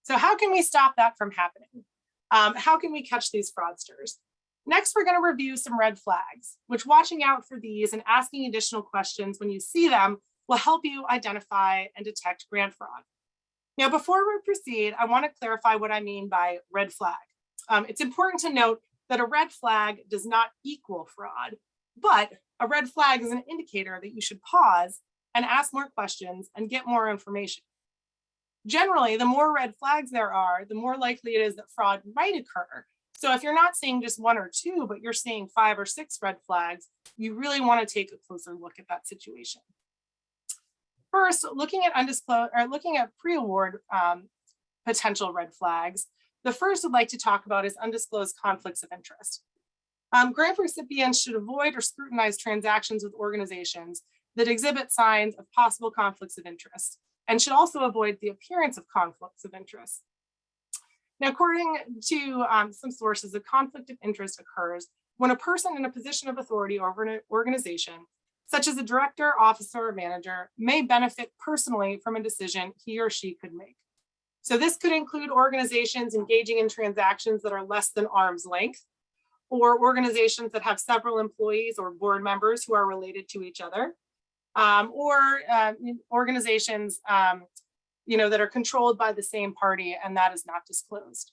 [SPEAKER 5] So how can we stop that from happening? How can we catch these fraudsters? Next, we're going to review some red flags, which watching out for these and asking additional questions when you see them will help you identify and detect grant fraud. Now, before we proceed, I want to clarify what I mean by red flag. It's important to note that a red flag does not equal fraud, but a red flag is an indicator that you should pause and ask more questions and get more information. Generally, the more red flags there are, the more likely it is that fraud might occur. So if you're not seeing just one or two, but you're seeing 5 or 6 red flags, you really want to take a closer look at that situation. First, looking at undisclosed or looking at pre-award potential red flags, the first I'd like to talk about is undisclosed conflicts of interest. Grant recipients should avoid or scrutinize transactions with organizations that exhibit signs of possible conflicts of interest, and should also avoid the appearance of conflicts of interest. Now, according to some sources, a conflict of interest occurs when a person in a position of authority over an organization, such as a director, officer, or manager, may benefit personally from a decision he or she could make. So this could include organizations engaging in transactions that are less than arm's length, or organizations that have several employees or board members who are related to each other, or organizations that are controlled by the same party, and that is not disclosed.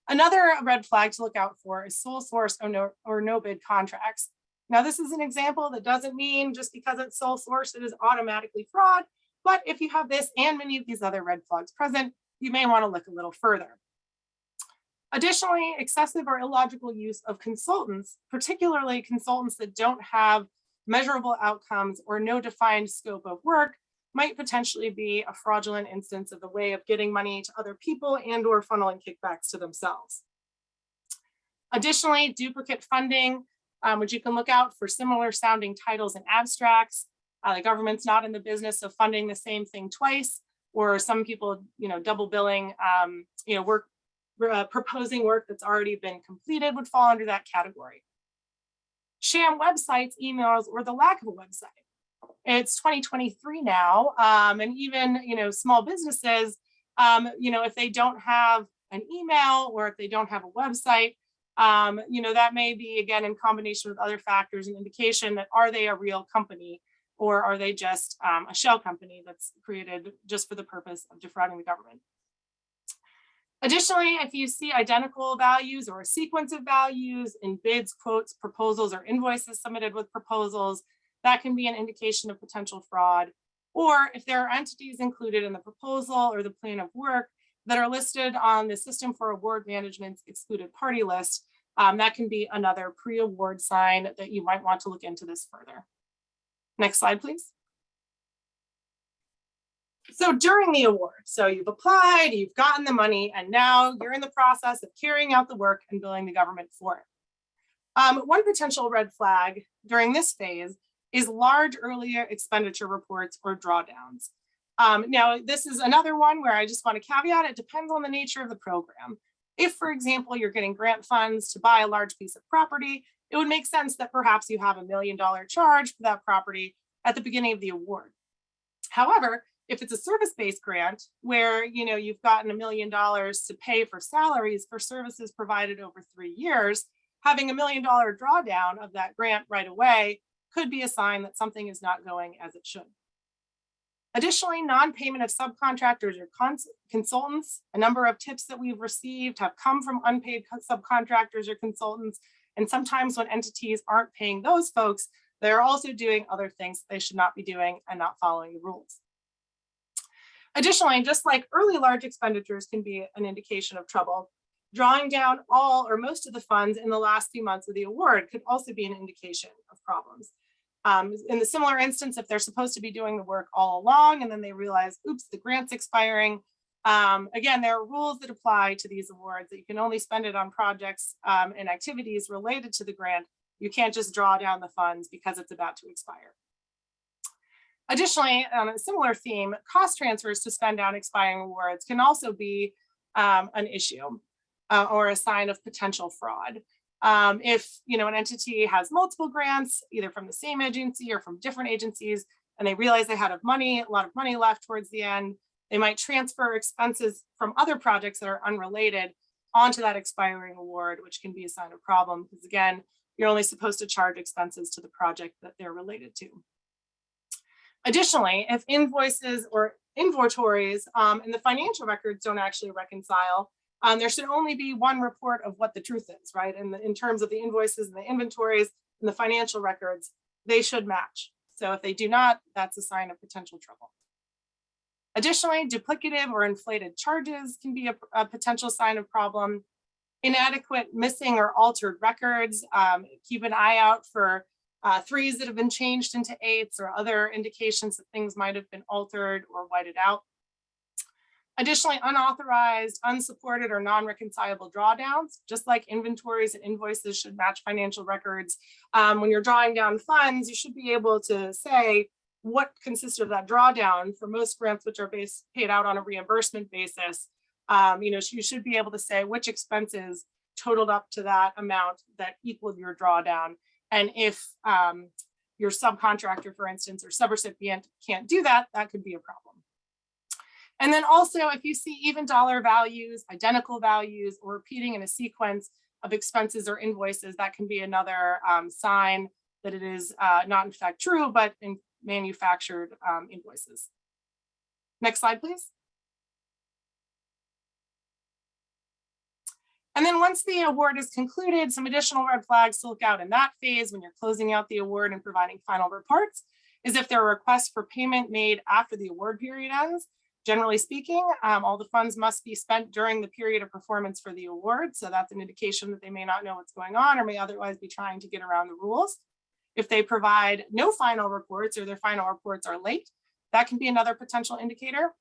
[SPEAKER 5] Another red flag to look out for is sole source or no bid contracts. Now, this is an example that doesn't mean just because it's sole source, it is automatically fraud. But if you have this and many of these other red flags present, you may want to look a little further. Additionally, excessive or illogical use of consultants, particularly consultants that don't have measurable outcomes or no defined scope of work, might potentially be a fraudulent instance of the way of getting money to other people and or funneling kickbacks to themselves. Additionally, duplicate funding, which you can look out for similar sounding titles and abstracts. The government's not in the business of funding the same thing twice, or some people, double billing, work, proposing work that's already been completed would fall under that category. Sham websites, emails, or the lack of a website. It's 2023 now, and even small businesses, if they don't have an email or if they don't have a website, that may be, again, in combination with other factors, an indication that are they a real company, or are they just a shell company that's created just for the purpose of defrauding the government. Additionally, if you see identical values or a sequence of values in bids, quotes, proposals, or invoices submitted with proposals, that can be an indication of potential fraud. Or if there are entities included in the proposal or the plan of work that are listed on the System for Award Management's excluded party list, that can be another pre-award sign that you might want to look into this further. Next slide, please. So during the award, so you've applied, you've gotten the money, and now you're in the process of carrying out the work and billing the government for it. One potential red flag during this phase is large earlier expenditure reports or drawdowns. Now, this is another one where I just want to caveat, it depends on the nature of the program. If, for example, you're getting grant funds to buy a large piece of property, it would make sense that perhaps you have $1 million charge for that property at the beginning of the award. However, if it's a service-based grant where you've gotten $1 million to pay for salaries for services provided over 3 years, having $1 million drawdown of that grant right away could be a sign that something is not going as it should. Additionally, non-payment of subcontractors or consultants, a number of tips that we've received have come from unpaid subcontractors or consultants. And sometimes when entities aren't paying those folks, they're also doing other things they should not be doing and not following the rules. Additionally, just like early large expenditures can be an indication of trouble, drawing down all or most of the funds in the last few months of the award could also be an indication of problems. In the similar instance, if they're supposed to be doing the work all along and then they realize, oops, the grant's expiring. Again, there are rules that apply to these awards that you can only spend it on projects and activities related to the grant. You can't just draw down the funds because it's about to expire. Additionally, on a similar theme, cost transfers to spend down expiring awards can also be an issue or a sign of potential fraud. If an entity has multiple grants, either from the same agency or from different agencies, and they realize they had a lot of money left towards the end, they might transfer expenses from other projects that are unrelated onto that expiring award, which can be a sign of problem because, again, you're only supposed to charge expenses to the project that they're related to. Additionally, if invoices or inventories and the financial records don't actually reconcile, there should only be one report of what the truth is, right? And in terms of the invoices and the inventories and the financial records, they should match. So if they do not, that's a sign of potential trouble. Additionally, duplicative or inflated charges can be a potential sign of problem. inadequate, missing, or altered records. Keep an eye out for 3s that have been changed into 8s or other indications that things might have been altered or whited out. Additionally, unauthorized, unsupported, or non-reconcilable drawdowns, just like inventories and invoices should match financial records. When you're drawing down funds, you should be able to say what consisted of that drawdown. For most grants, which are paid out on a reimbursement basis, you should be able to say which expenses totaled up to that amount that equaled your drawdown. And if your subcontractor, for instance, or subrecipient can't do that, that could be a problem. And then also, if you see even dollar values, identical values, or repeating in a sequence of expenses or invoices, that can be another sign that it is not in fact true, but in manufactured invoices. Next slide, please. And then once the award is concluded, some additional red flags to look out in that phase when you're closing out the award and providing final reports is if there are requests for payment made after the award period ends. Generally speaking, all the funds must be spent during the period of performance for the award. So that's an indication that they may not know what's going on or may otherwise be trying to get around the rules. If they provide no final reports or their final reports are late, that can be another potential indicator,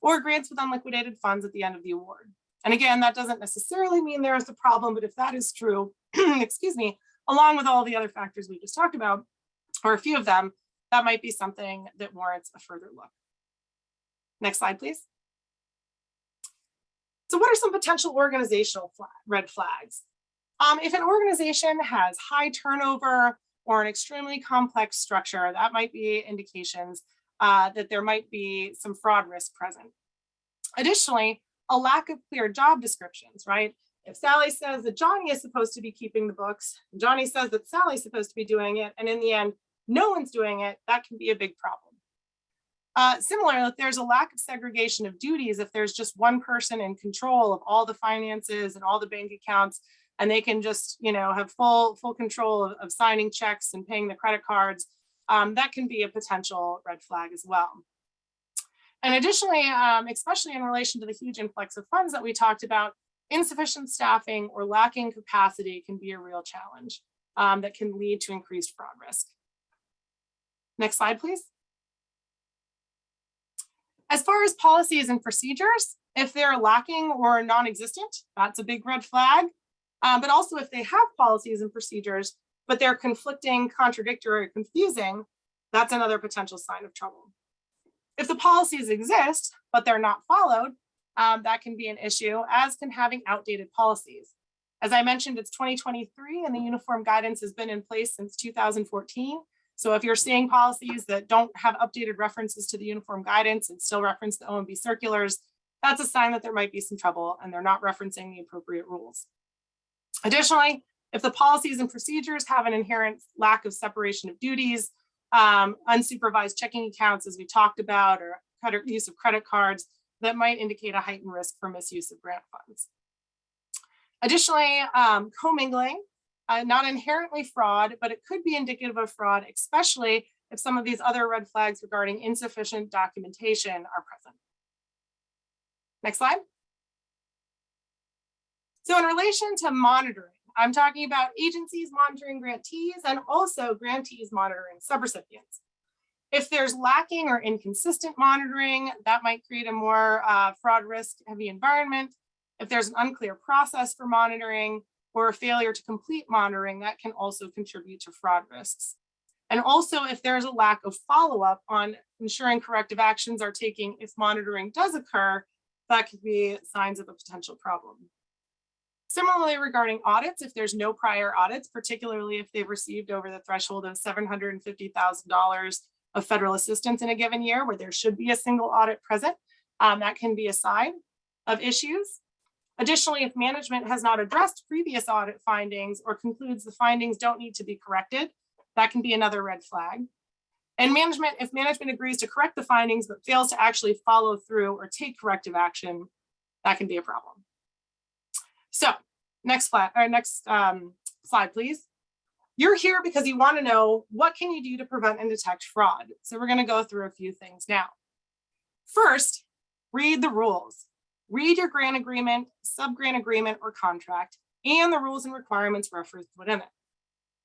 [SPEAKER 5] or grants with unliquidated funds at the end of the award. And again, that doesn't necessarily mean there is a problem, but if that is true, excuse me, along with all the other factors we just talked about, or a few of them, that might be something that warrants a further look. Next slide, please. So what are some potential organizational red flags? If an organization has high turnover or an extremely complex structure, that might be indications that there might be some fraud risk present. Additionally, a lack of clear job descriptions, right? If Sally says that Johnny is supposed to be keeping the books, and Johnny says that Sally's supposed to be doing it, and in the end, no one's doing it, that can be a big problem. Similarly, if there's a lack of segregation of duties, if there's just one person in control of all the finances and all the bank accounts, and they can just, have full control of signing checks and paying the credit cards, that can be a potential red flag as well. And additionally, especially in relation to the huge influx of funds that we talked about, insufficient staffing or lacking capacity can be a real challenge that can lead to increased fraud risk. Next slide, please. As far as policies and procedures, if they're lacking or non-existent, that's a big red flag. But also if they have policies and procedures, but they're conflicting, contradictory, or confusing, that's another potential sign of trouble. If the policies exist, but they're not followed, that can be an issue, as can having outdated policies. As I mentioned, it's 2023 and the uniform guidance has been in place since 2014. So if you're seeing policies that don't have updated references to the uniform guidance and still reference the OMB circulars, that's a sign that there might be some trouble and they're not referencing the appropriate rules. Additionally, if the policies and procedures have an inherent lack of separation of duties, unsupervised checking accounts, as we talked about, or use of credit cards, that might indicate a heightened risk for misuse of grant funds. Additionally, commingling, not inherently fraud, but it could be indicative of fraud, especially if some of these other red flags regarding insufficient documentation are present. Next slide. So in relation to monitoring, I'm talking about agencies monitoring grantees and also grantees monitoring subrecipients. If there's lacking or inconsistent monitoring, that might create a more fraud risk heavy environment. If there's an unclear process for monitoring or a failure to complete monitoring, that can also contribute to fraud risks. And also if there's a lack of follow-up on ensuring corrective actions are taken if monitoring does occur, that could be signs of a potential problem. Similarly, regarding audits, if there's no prior audits, particularly if they've received over the threshold of $750,000 of federal assistance in a given year, where there should be a single audit present, that can be a sign of issues. Additionally, if management has not addressed previous audit findings or concludes the findings don't need to be corrected, that can be another red flag. And if management agrees to correct the findings but fails to actually follow through or take corrective action, that can be a problem. So next slide, please. You're here because you want to know what can you do to prevent and detect fraud. So we're going to go through a few things now. First, read the rules. Read your grant agreement, sub-grant agreement, or contract, and the rules and requirements referenced within it.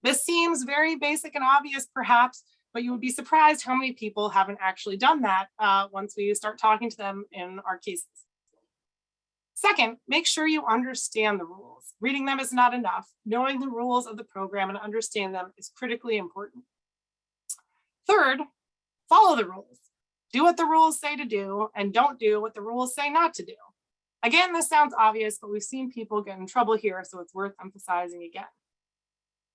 [SPEAKER 5] This seems very basic and obvious, perhaps, but you would be surprised how many people haven't actually done that once we start talking to them in our cases. Second, make sure you understand the rules. Reading them is not enough. Knowing the rules of the program and understanding them is critically important. Third, follow the rules. Do what the rules say to do and don't do what the rules say not to do. Again, this sounds obvious, but we've seen people get in trouble here, so it's worth emphasizing again.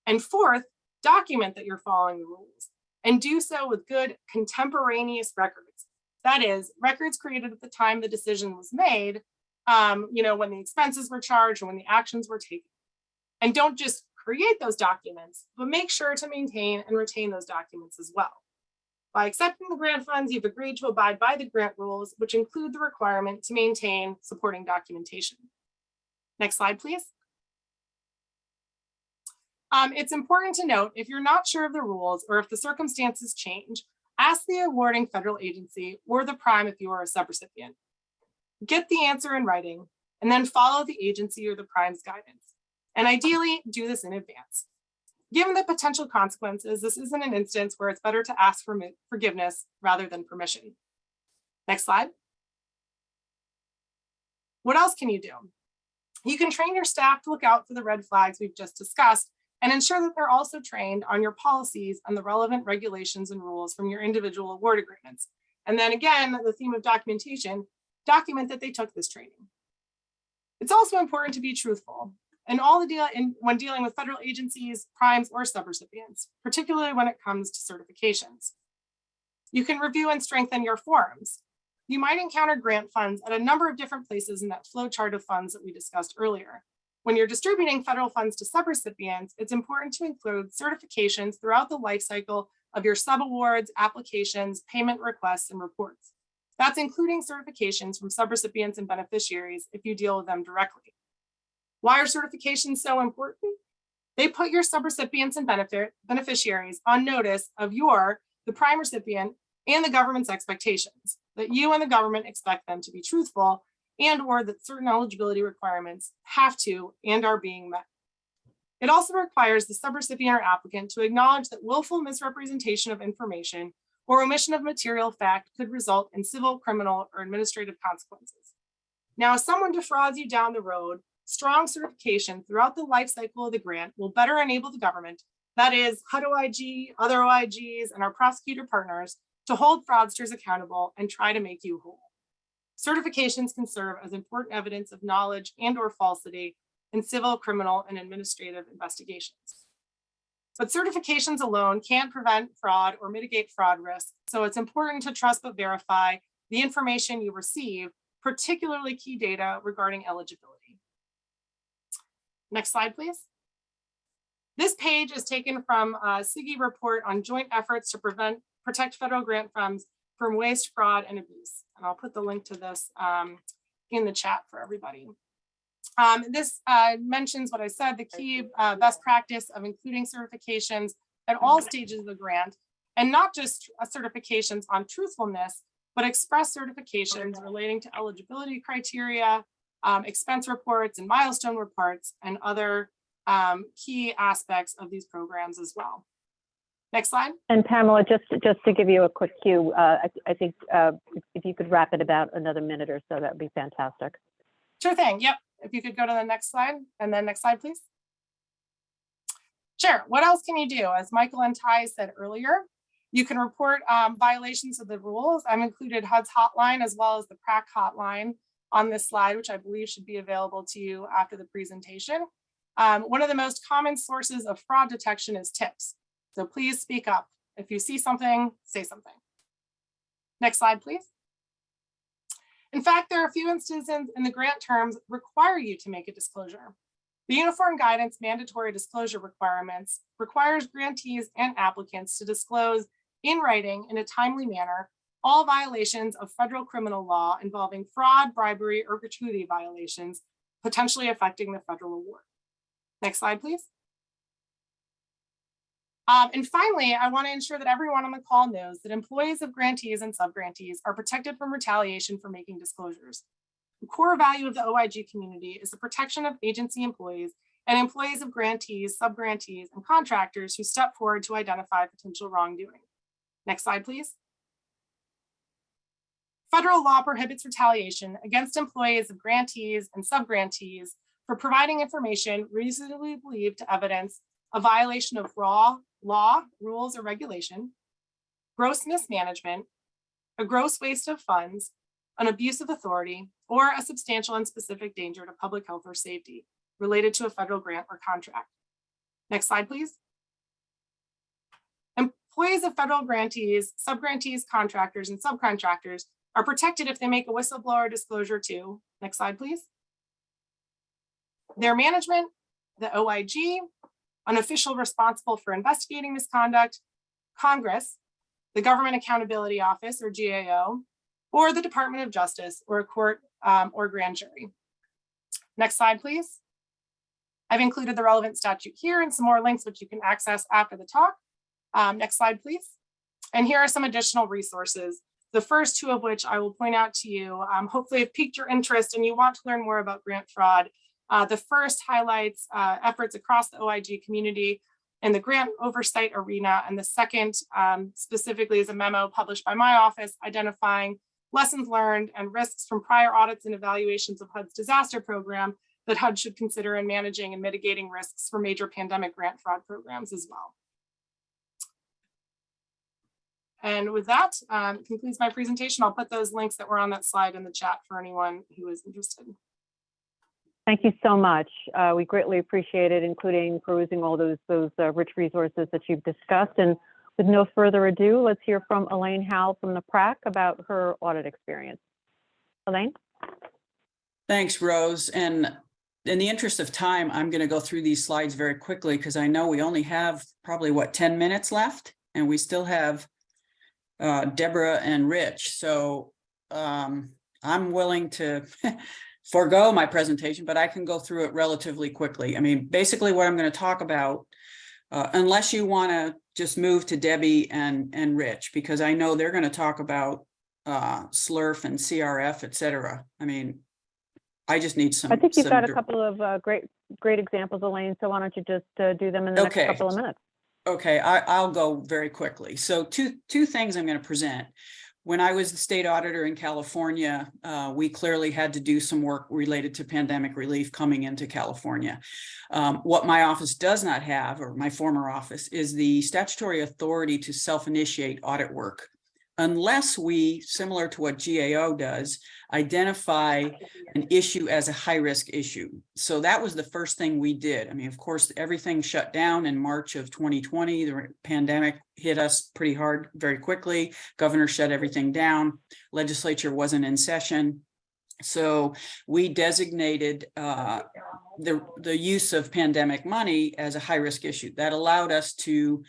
[SPEAKER 5] And fourth, document that you're following the rules and do so with good contemporaneous records. That is, records created at the time the decision was made, when the expenses were charged and when the actions were taken. And don't just create those documents, but make sure to maintain and retain those documents as well. By accepting the grant funds, you've agreed to abide by the grant rules, which include the requirement to maintain supporting documentation. Next slide, please. It's important to note, if you're not sure of the rules or if the circumstances change, ask the awarding federal agency or the prime if you are a subrecipient. Get the answer in writing and then follow the agency or the prime's guidance. And ideally, do this in advance. Given the potential consequences, this isn't an instance where it's better to ask for forgiveness rather than permission. Next slide. What else can you do? You can train your staff to look out for the red flags we've just discussed and ensure that they're also trained on your policies and the relevant regulations and rules from your individual award agreements. And then again, the theme of documentation, document that they took this training. It's also important to be truthful when dealing with federal agencies, primes, or subrecipients, particularly when it comes to certifications. You can review and strengthen your forms. You might encounter grant funds at a number of different places in that flow chart of funds that we discussed earlier. When you're distributing federal funds to subrecipients, it's important to include certifications throughout the life cycle of your subawards, applications, payment requests, and reports. That's including certifications from subrecipients and beneficiaries if you deal with them directly. Why are certifications so important? They put your subrecipients and beneficiaries on notice of the prime recipient, and the government's expectations, that you and the government expect them to be truthful and or that certain eligibility requirements have to and are being met. It also requires the subrecipient or applicant to acknowledge that willful misrepresentation of information or omission of material fact could result in civil, criminal, or administrative consequences. Now, if someone defrauds you down the road, strong certification throughout the life cycle of the grant will better enable the government, that is HUD OIG, other OIGs, and our prosecutor partners, to hold fraudsters accountable and try to make you whole. Certifications can serve as important evidence of knowledge and or falsity in civil, criminal, and administrative investigations. But certifications alone can't prevent fraud or mitigate fraud risk, so it's important to trust but verify the information you receive, particularly key data regarding eligibility. Next slide, please. This page is taken from a SIGI report on joint efforts to protect federal grant funds from waste, fraud, and abuse. And I'll put the link to this in the chat for everybody. This mentions what I said, the key best practice of including certifications at all stages of the grant, and not just certifications on truthfulness, but express certifications relating to eligibility criteria, expense reports and milestone reports, and other key aspects of these programs as well. Next slide.
[SPEAKER 1] And Pamela, just to give you a quick cue, I think if you could wrap it about another minute or so, that would be fantastic.
[SPEAKER 5] Sure thing. Yep. If you could go to the next slide, and then next slide, please. Sure. What else can you do? As Michael and Ty said earlier, you can report violations of the rules. I've included HUD's hotline as well as the PRAC hotline on this slide, which I believe should be available to you after the presentation. One of the most common sources of fraud detection is tips. So please speak up. If you see something, say something. Next slide, please. In fact, there are a few instances in the grant terms require you to make a disclosure. The Uniform Guidance Mandatory Disclosure Requirements requires grantees and applicants to disclose in writing in a timely manner all violations of federal criminal law involving fraud, bribery, or gratuity violations potentially affecting the federal award. Next slide, please. And finally, I want to ensure that everyone on the call knows that employees of grantees and subgrantees are protected from retaliation for making disclosures. The core value of the OIG community is the protection of agency employees and employees of grantees, subgrantees, and contractors who step forward to identify potential wrongdoing. Next slide, please. Federal law prohibits retaliation against employees of grantees and subgrantees for providing information reasonably believed to evidence a violation of law, rules, or regulation, gross mismanagement, a gross waste of funds, an abuse of authority, or a substantial and specific danger to public health or safety related to a federal grant or contract. Next slide, please. Employees of federal grantees, subgrantees, contractors, and subcontractors are protected if they make a whistleblower disclosure to, next slide, please, their management, the OIG, an official responsible for investigating misconduct, Congress, the Government Accountability Office, or GAO, or the Department of Justice, or a court or grand jury. Next slide, please. I've included the relevant statute here and some more links which you can access after the talk. Next slide, please. And here are some additional resources. The first two of which I will point out to you, hopefully have piqued your interest and you want to learn more about grant fraud. The first highlights efforts across the OIG community in the grant oversight arena. And the second specifically is a memo published by my office identifying lessons learned and risks from prior audits and evaluations of HUD's disaster program that HUD should consider in managing and mitigating risks for major pandemic grant fraud programs as well. And with that, concludes my presentation. I'll put those links that were on that slide in the chat for anyone who is interested.
[SPEAKER 1] Thank you so much. We greatly appreciate it, including perusing all those rich resources that you've discussed. And with no further ado, let's hear from Elaine Howell from the PRAC about her audit experience. Elaine?
[SPEAKER 7] Thanks, Rose. And in the interest of time, I'm going to go through these slides very quickly because I know we only have probably, 10 minutes left, and we still have Deborah and Rich. So I'm willing to forego my presentation, but I can go through it relatively quickly. I mean, basically what I'm going to talk about, unless you want to just move to Debbie and Rich, because I know they're going to talk about SLRF and CRF, et cetera. I mean, I just need some.
[SPEAKER 1] I think you've got a couple of great examples, Elaine. So why don't you just do them in the next couple of minutes?
[SPEAKER 7] Okay, I'll go very quickly. So two things I'm going to present. When I was the state auditor in California, we clearly had to do some work related to pandemic relief coming into California. What my office does not have, or my former office, is the statutory authority to self-initiate audit work, unless we, similar to what GAO does, identify an issue as a high-risk issue. So that was the first thing we did. I mean, of course, everything shut down in March of 2020. The pandemic hit us pretty hard very quickly. Governor shut everything down. Legislature wasn't in session. So we designated the use of pandemic money as a high-risk issue. That allowed us to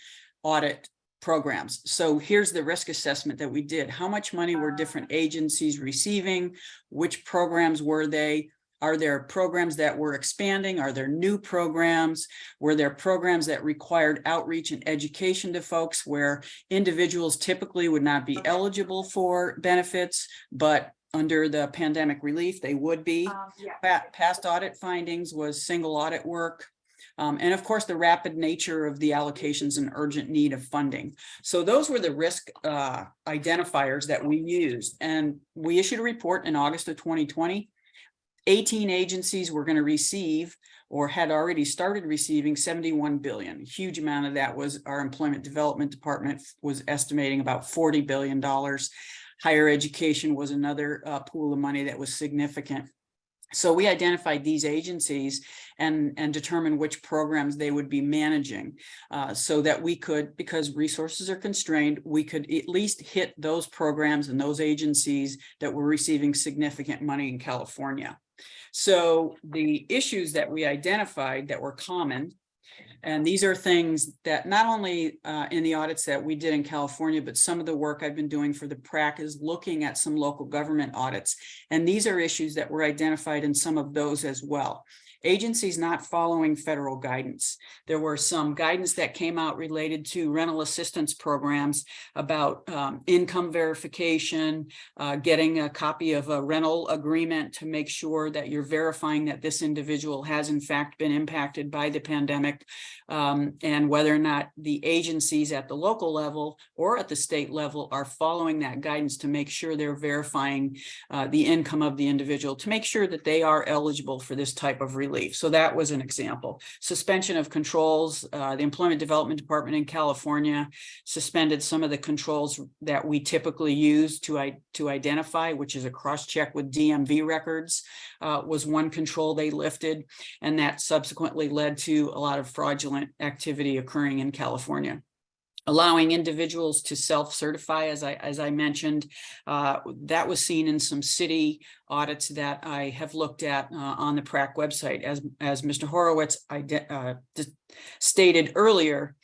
[SPEAKER 7] audit programs. So here's the risk assessment that we did. How much money were different agencies receiving? Which programs were they? Are there programs that were expanding? Are there new programs? Were there programs that required outreach and education to folks where individuals typically would not be eligible for benefits, but under the pandemic relief, they would be? Past audit findings was single audit work. And of course, the rapid nature of the allocations and urgent need of funding. So those were the risk identifiers that we used. And we issued a report in August of 2020. 18 agencies were going to receive or had already started receiving $71 billion. A huge amount of that was our Employment Development Department was estimating about $40 billion. Higher education was another pool of money that was significant. So we identified these agencies and determined which programs they would be managing so that we could, because resources are constrained, we could at least hit those programs and those agencies that were receiving significant money in California. So the issues that we identified that were common, and these are things that not only in the audits that we did in California, but some of the work I've been doing for the PRAC is looking at some local government audits. And these are issues that were identified in some of those as well. agencies not following federal guidance. There were some guidance that came out related to rental assistance programs about income verification, getting a copy of a rental agreement to make sure that you're verifying that this individual has in fact been impacted by the pandemic, and whether or not the agencies at the local level or at the state level are following that guidance to make sure they're verifying the income of the individual to make sure that they are eligible for this type of relief. So that was an example. Suspension of controls. The Employment Development Department in California suspended some of the controls that we typically use to identify, which is a cross-check with DMV records, was one control they lifted, and that subsequently led to a lot of fraudulent activity occurring in California. Allowing individuals to self-certify, as I mentioned, that was seen in some city audits that I have looked at on the PRAC website. As Mr. Horowitz stated earlier,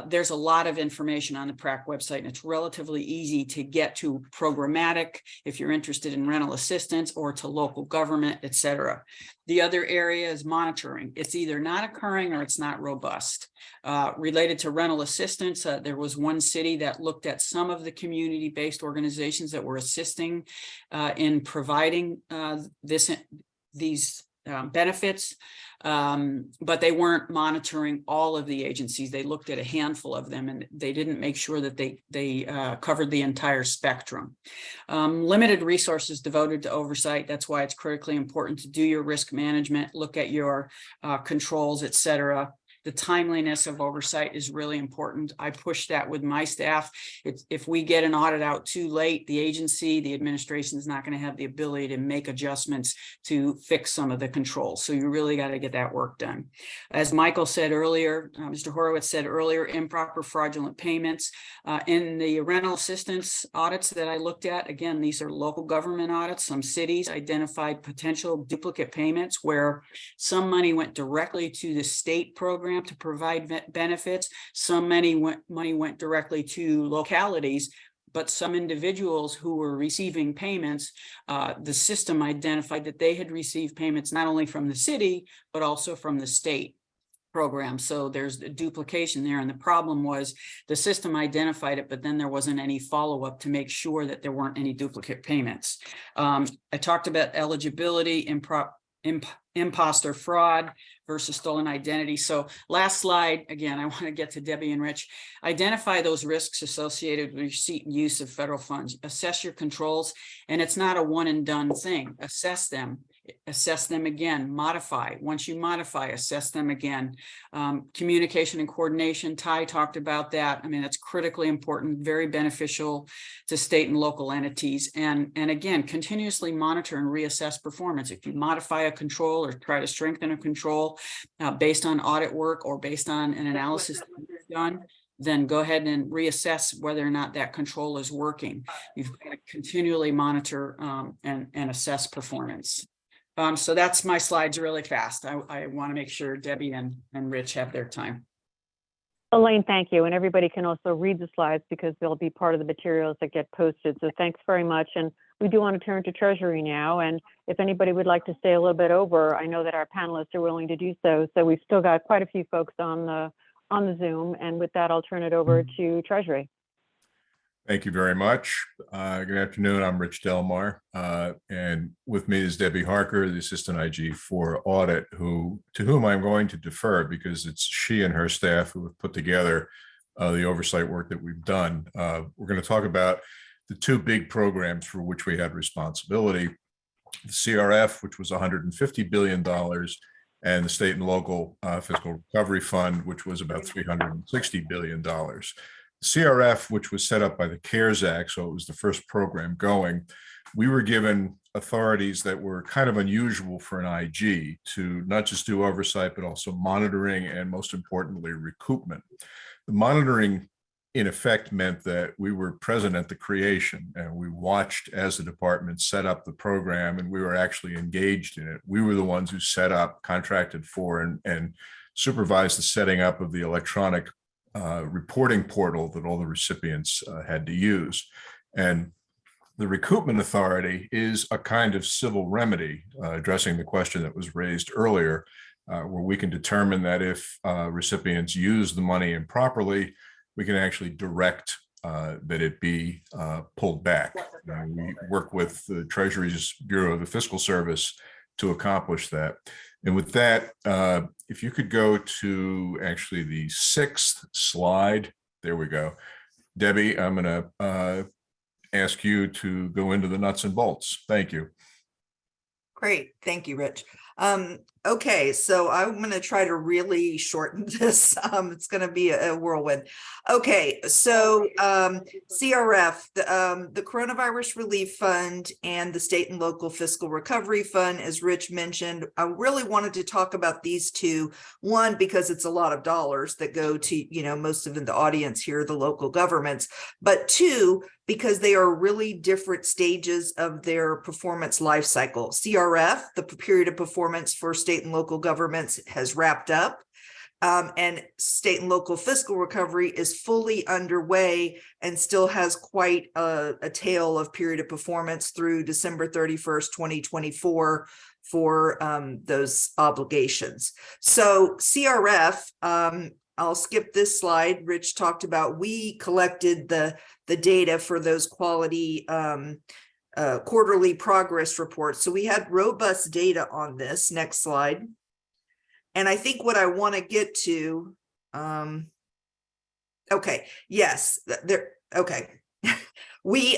[SPEAKER 7] there's a lot of information on the PRAC website, and it's relatively easy to get to programmatic if you're interested in rental assistance, or to local government, et cetera. The other area is monitoring. It's either not occurring or it's not robust. Related to rental assistance, there was one city that looked at some of the community-based organizations that were assisting in providing these benefits, but they weren't monitoring all of the agencies. They looked at a handful of them, and they didn't make sure that they covered the entire spectrum. Limited resources devoted to oversight. That's why it's critically important to do your risk management, look at your controls, et cetera. The timeliness of oversight is really important. I push that with my staff. If we get an audit out too late, the agency, the administration is not going to have the ability to make adjustments to fix some of the controls. So you really got to get that work done. As Michael said earlier, Mr. Horowitz said earlier, improper fraudulent payments. In the rental assistance audits that I looked at, again, these are local government audits. Some cities identified potential duplicate payments where some money went directly to the state program to provide benefits. Some money went directly to localities, but some individuals who were receiving payments, the system identified that they had received payments not only from the city, but also from the state program. So there's a duplication there. And the problem was the system identified it, but then there wasn't any follow-up to make sure that there weren't any duplicate payments. I talked about eligibility, imposter fraud versus stolen identity. So last slide, again, I want to get to Debbie and Rich. Identify those risks associated with receipt and use of federal funds. Assess your controls, and it's not a one and done thing. Assess them again, modify. Once you modify, assess them again. Communication and coordination, Ty talked about that. I mean, that's critically important, very beneficial to state and local entities. And again, continuously monitor and reassess performance. If you modify a control or try to strengthen a control based on audit work or based on an analysis that you've done, then go ahead and reassess whether or not that control is working. You've got to continually monitor and assess performance. So that's my slides really fast. I want to make sure Debbie and Rich have their time.
[SPEAKER 1] Elaine, thank you. And everybody can also read the slides because they'll be part of the materials that get posted. So thanks very much. And we do want to turn to Treasury now. And if anybody would like to stay a little bit over, I know that our panelists are willing to do so. So we've still got quite a few folks on the Zoom. And with that, I'll turn it over to Treasury.
[SPEAKER 8] Thank you very much. Good afternoon. I'm Rich Delmar, and with me is Debbie Harker, the Assistant IG for Audit, to whom I'm going to defer because it's she and her staff who have put together the oversight work that we've done. We're going to talk about the two big programs for which we had responsibility: the CRF, which was $150 billion, and the State and Local Fiscal Recovery Fund, which was about $360 billion. CRF, which was set up by the CARES Act, so it was the first program going, we were given authorities that were kind of unusual for an IG to not just do oversight, but also monitoring and, most importantly, recoupment. The monitoring, in effect, meant that we were present at the creation and we watched as the department set up the program, and we were actually engaged in it. We were the ones who set up, contracted for, and supervised the setting up of the electronic reporting portal that all the recipients had to use. And the recoupment authority is a kind of civil remedy, addressing the question that was raised earlier, where we can determine that if recipients use the money improperly, we can actually direct that it be pulled back. We work with the Treasury's Bureau of the Fiscal Service to accomplish that. And with that, if you could go to actually the 6th slide, there we go. Debbie, I'm going to ask you to go into the nuts and bolts. Thank you.
[SPEAKER 9] Great. Thank you, Rich. Okay, so I'm going to try to really shorten this. It's going to be a whirlwind. Okay, so CRF, the Coronavirus Relief Fund and the State and Local Fiscal Recovery Fund, as Rich mentioned, I really wanted to talk about these two. One, because it's a lot of dollars that go to, most of the audience here, the local governments, but two, because they are really different stages of their performance life cycle. CRF, the period of performance for state and local governments, has wrapped up. And state and local fiscal recovery is fully underway and still has quite a tail of period of performance through December 31st, 2024 for those obligations. So CRF, I'll skip this slide. Rich talked about, we collected the data for those quality quarterly progress reports. So we had robust data on this. Next slide. And I think what I want to get to, okay, yes, there, okay. We,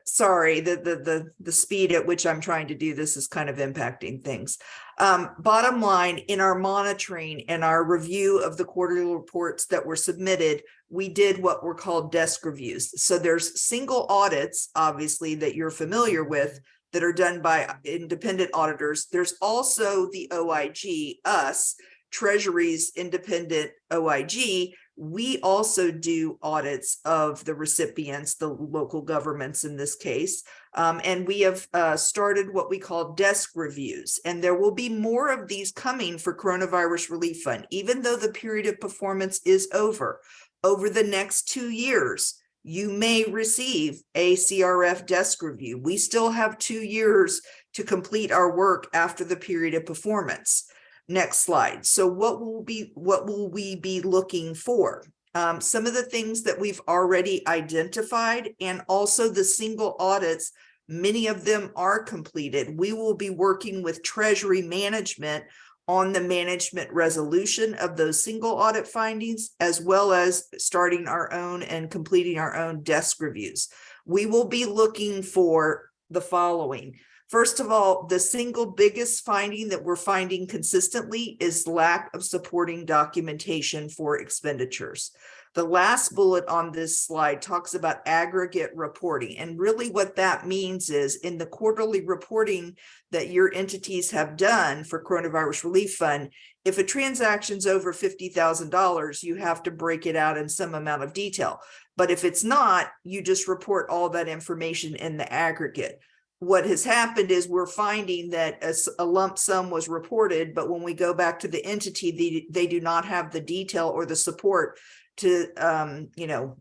[SPEAKER 9] sorry, the speed at which I'm trying to do this is kind of impacting things. Bottom line, in our monitoring and our review of the quarterly reports that were submitted, we did what were called desk reviews. So there's single audits, obviously, that you're familiar with, that are done by independent auditors. There's also the OIG, us, Treasury's independent OIG. We also do audits of the recipients, the local governments in this case. And we have started what we call desk reviews. And there will be more of these coming for Coronavirus Relief Fund, even though the period of performance is over. Over the next 2 years, you may receive a CRF desk review. We still have 2 years to complete our work after the period of performance. Next slide. So what will we be looking for? Some of the things that we've already identified, and also the single audits, many of them are completed. We will be working with Treasury management on the management resolution of those single audit findings, as well as starting our own and completing our own desk reviews. We will be looking for the following. First of all, the single biggest finding that we're finding consistently is lack of supporting documentation for expenditures. The last bullet on this slide talks about aggregate reporting. And really what that means is, in the quarterly reporting that your entities have done for Coronavirus Relief Fund, if a transaction's over $50,000, you have to break it out in some amount of detail. But if it's not, you just report all that information in the aggregate. What has happened is we're finding that a lump sum was reported, but when we go back to the entity, they do not have the detail or the support to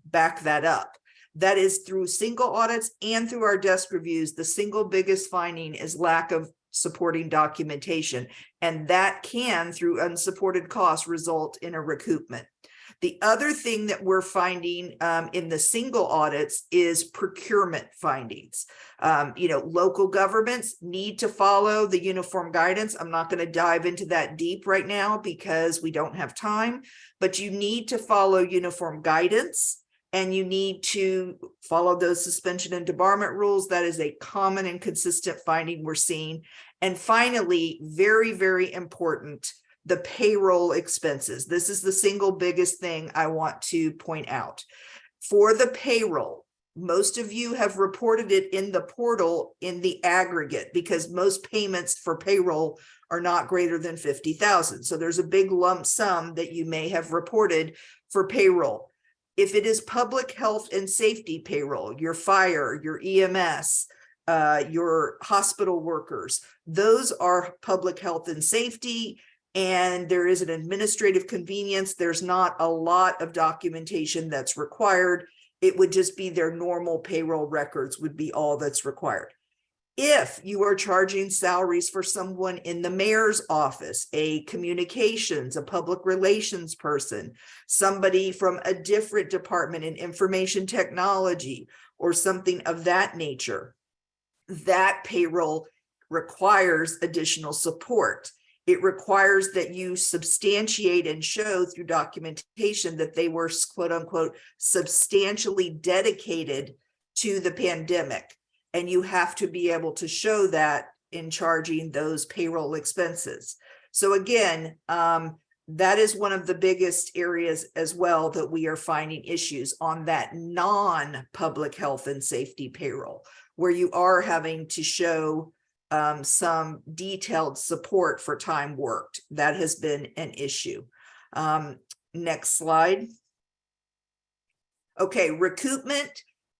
[SPEAKER 9] back that up. That is through single audits and through our desk reviews. The single biggest finding is lack of supporting documentation, and that can, through unsupported costs, result in a recoupment. The other thing that we're finding in the single audits is procurement findings. Local governments need to follow the uniform guidance. I'm not going to dive into that deep right now because we don't have time, but you need to follow uniform guidance, and you need to follow those suspension and debarment rules. That is a common and consistent finding we're seeing. And finally, very, very important, the payroll expenses. This is the single biggest thing I want to point out. For the payroll, most of you have reported it in the portal in the aggregate, because most payments for payroll are not greater than 50,000. So there's a big lump sum that you may have reported for payroll. If it is public health and safety payroll, your fire, your EMS, your hospital workers, those are public health and safety. And there is an administrative convenience. There's not a lot of documentation that's required. It would just be their normal payroll records would be all that's required. If you are charging salaries for someone in the mayor's office, a communications, a public relations person, somebody from a different department in information technology or something of that nature, that payroll requires additional support. It requires that you substantiate and show through documentation that they were, quote unquote, substantially dedicated to the pandemic. And you have to be able to show that in charging those payroll expenses. So again, that is one of the biggest areas as well that we are finding issues on that non-public health and safety payroll, where you are having to show some detailed support for time worked. That has been an issue. Next slide. Okay, recoupment.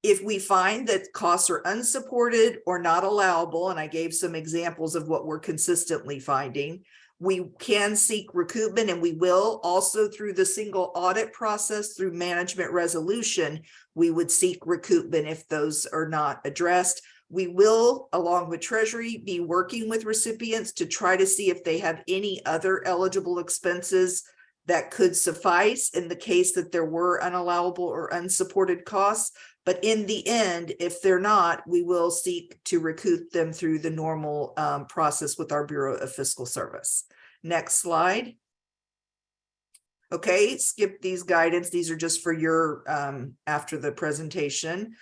[SPEAKER 9] If we find that costs are unsupported or not allowable, and I gave some examples of what we're consistently finding, we can seek recoupment, and we will also through the single audit process, through management resolution, we would seek recoupment if those are not addressed. We will, along with Treasury, be working with recipients to try to see if they have any other eligible expenses that could suffice in the case that there were unallowable or unsupported costs. But in the end, if they're not, we will seek to recoup them through the normal process with our Bureau of Fiscal Service. Next slide. Okay, skip these guidance. These are just for your after the presentation.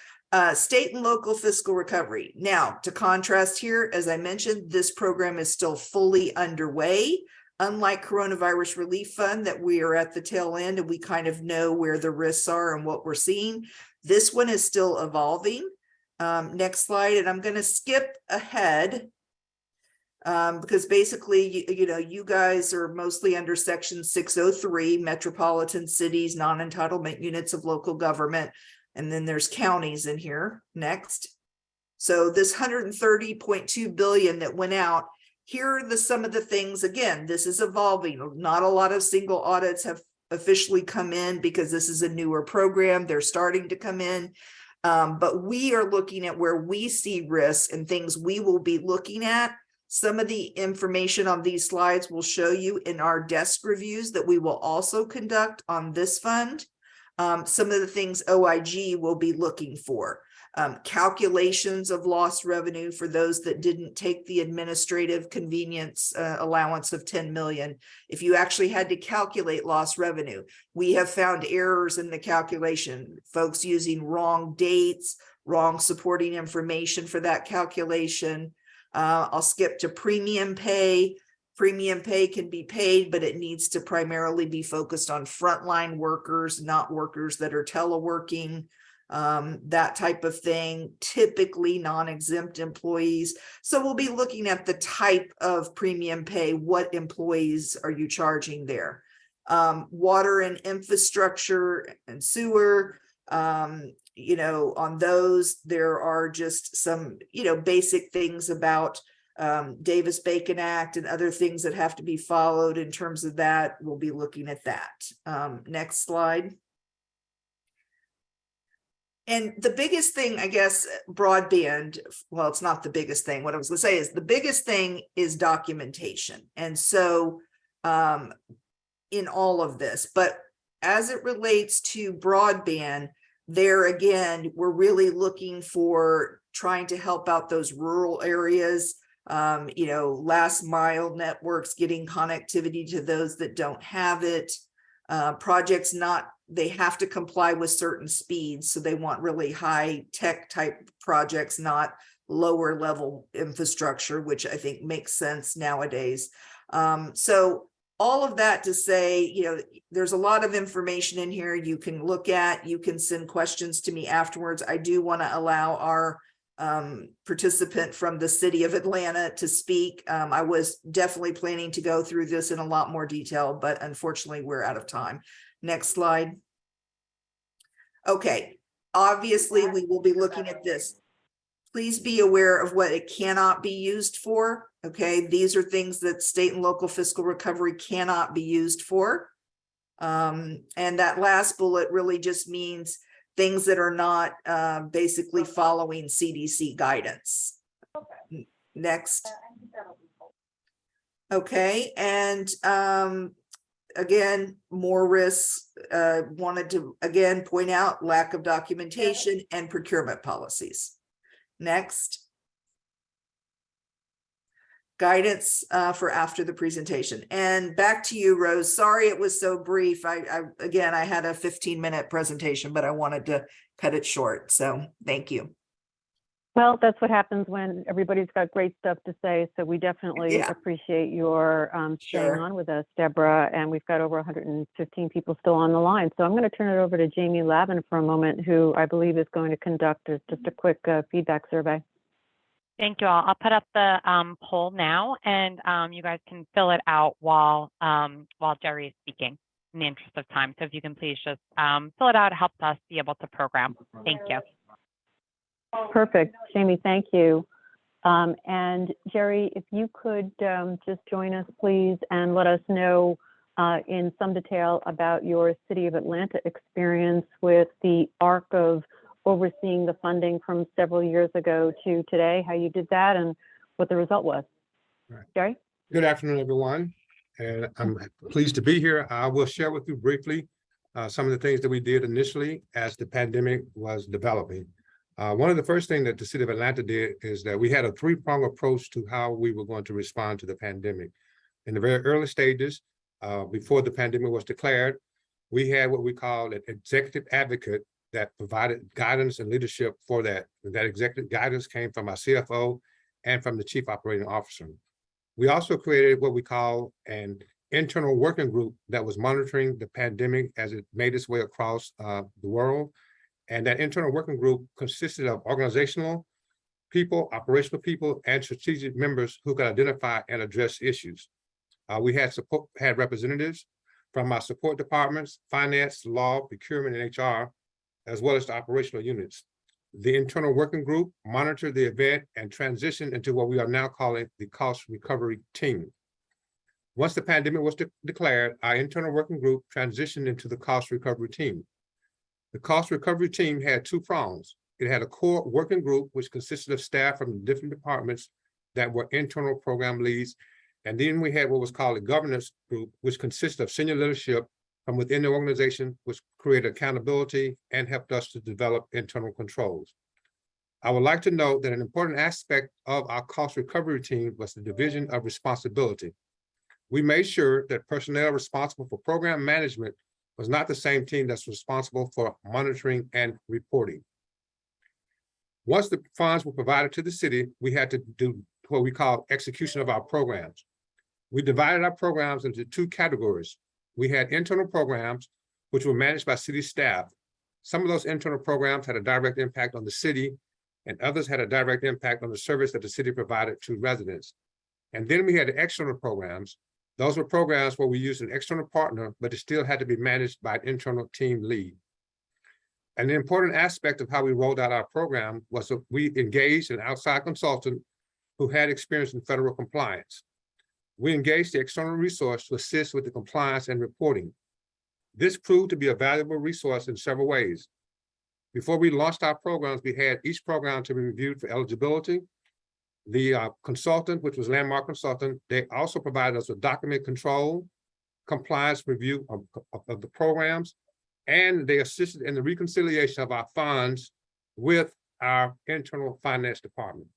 [SPEAKER 9] State and local fiscal recovery. Now, to contrast here, as I mentioned, this program is still fully underway. Unlike Coronavirus Relief Fund, that we are at the tail end and we kind of know where the risks are and what we're seeing. This one is still evolving. Next slide, and I'm going to skip ahead because basically, you guys are mostly under Section 603, metropolitan cities, non-entitlement units of local government, and then there's counties in here. Next. So this 130.2 billion that went out, here are some of the things. Again, this is evolving. Not a lot of single audits have officially come in because this is a newer program. They're starting to come in. But we are looking at where we see risks and things we will be looking at. Some of the information on these slides will show you in our desk reviews that we will also conduct on this fund. Some of the things OIG will be looking for. Calculations of lost revenue for those that didn't take the administrative convenience allowance of 10 million. If you actually had to calculate lost revenue, we have found errors in the calculation, folks using wrong dates, wrong supporting information for that calculation. I'll skip to premium pay. Premium pay can be paid, but it needs to primarily be focused on frontline workers, not workers that are teleworking. That type of thing, typically non-exempt employees. So we'll be looking at the type of premium pay. What employees are you charging there? Water and infrastructure and sewer, on those, there are just some, basic things about Davis-Bacon Act and other things that have to be followed in terms of that. We'll be looking at that. Next slide. And the biggest thing, I guess, broadband, well, it's not the biggest thing. What I was going to say is the biggest thing is documentation. And so in all of this, but as it relates to broadband, there again, we're really looking for trying to help out those rural areas, last mile networks, getting connectivity to those that don't have it. Projects they have to comply with certain speeds. So they want really high tech type projects, not lower level infrastructure, which I think makes sense nowadays. So all of that to say, there's a lot of information in here you can look at. You can send questions to me afterwards. I do want to allow our participant from the city of Atlanta to speak. I was definitely planning to go through this in a lot more detail, but unfortunately we're out of time. Next slide. Okay, obviously we will be looking at this. Please be aware of what it cannot be used for. Okay, these are things that state and local fiscal recovery cannot be used for. And that last bullet really just means things that are not basically following CDC guidance. Next. Okay, and again, more risks, wanted to again point out lack of documentation and procurement policies. Next. Guidance for after the presentation. And back to you, Rose. Sorry it was so brief. I had a 15-minute presentation, but I wanted to cut it short. So thank you.
[SPEAKER 1] Well, that's what happens when everybody's got great stuff to say. So we definitely appreciate your staying on with us, Deborah. And we've got over 115 people still on the line. So I'm going to turn it over to Jamie Lavin for a moment, who I believe is going to conduct just a quick feedback survey.
[SPEAKER 10] Thank you all. I'll put up the poll now, and you guys can fill it out while Jerry is speaking in the interest of time. So if you can please just fill it out, it helps us be able to program. Thank you.
[SPEAKER 1] Perfect. Jamie, thank you. And Jerry, if you could just join us, please, and let us know in some detail about your City of Atlanta experience with the arc of overseeing the funding from several years ago to today, how you did that and what the result was.
[SPEAKER 11] Right.
[SPEAKER 1] Jerry?
[SPEAKER 11] Good afternoon, everyone. And I'm pleased to be here. I will share with you briefly some of the things that we did initially as the pandemic was developing. One of the first things that the City of Atlanta did is that we had a three-pronged approach to how we were going to respond to the pandemic. In the very early stages, before the pandemic was declared, we had what we call an executive advocate that provided guidance and leadership for that. That executive guidance came from our CFO and from the Chief Operating Officer. We also created what we call an internal working group that was monitoring the pandemic as it made its way across the world. And that internal working group consisted of organizational people, operational people, and strategic members who could identify and address issues. We had representatives from our support departments, finance, law, procurement, and HR, as well as the operational units. The internal working group monitored the event and transitioned into what we are now calling the cost recovery team. Once the pandemic was declared, our internal working group transitioned into the cost recovery team. The cost recovery team had two prongs. It had a core working group, which consisted of staff from different departments that were internal program leads. And then we had what was called a governance group, which consisted of senior leadership from within the organization, which created accountability and helped us to develop internal controls. I would like to note that an important aspect of our cost recovery team was the division of responsibility. We made sure that personnel responsible for program management was not the same team that's responsible for monitoring and reporting. Once the funds were provided to the city, we had to do what we call execution of our programs. We divided our programs into two categories. We had internal programs, which were managed by city staff. Some of those internal programs had a direct impact on the city, and others had a direct impact on the service that the city provided to residents. And then we had the external programs. Those were programs where we used an external partner, but it still had to be managed by an internal team lead. An important aspect of how we rolled out our program was that we engaged an outside consultant who had experience in federal compliance. We engaged the external resource to assist with the compliance and reporting. This proved to be a valuable resource in several ways. Before we launched our programs, we had each program to be reviewed for eligibility. The consultant, which was Landmark Consultant, they also provided us with document control, compliance review of the programs, and they assisted in the reconciliation of our funds with our internal finance department.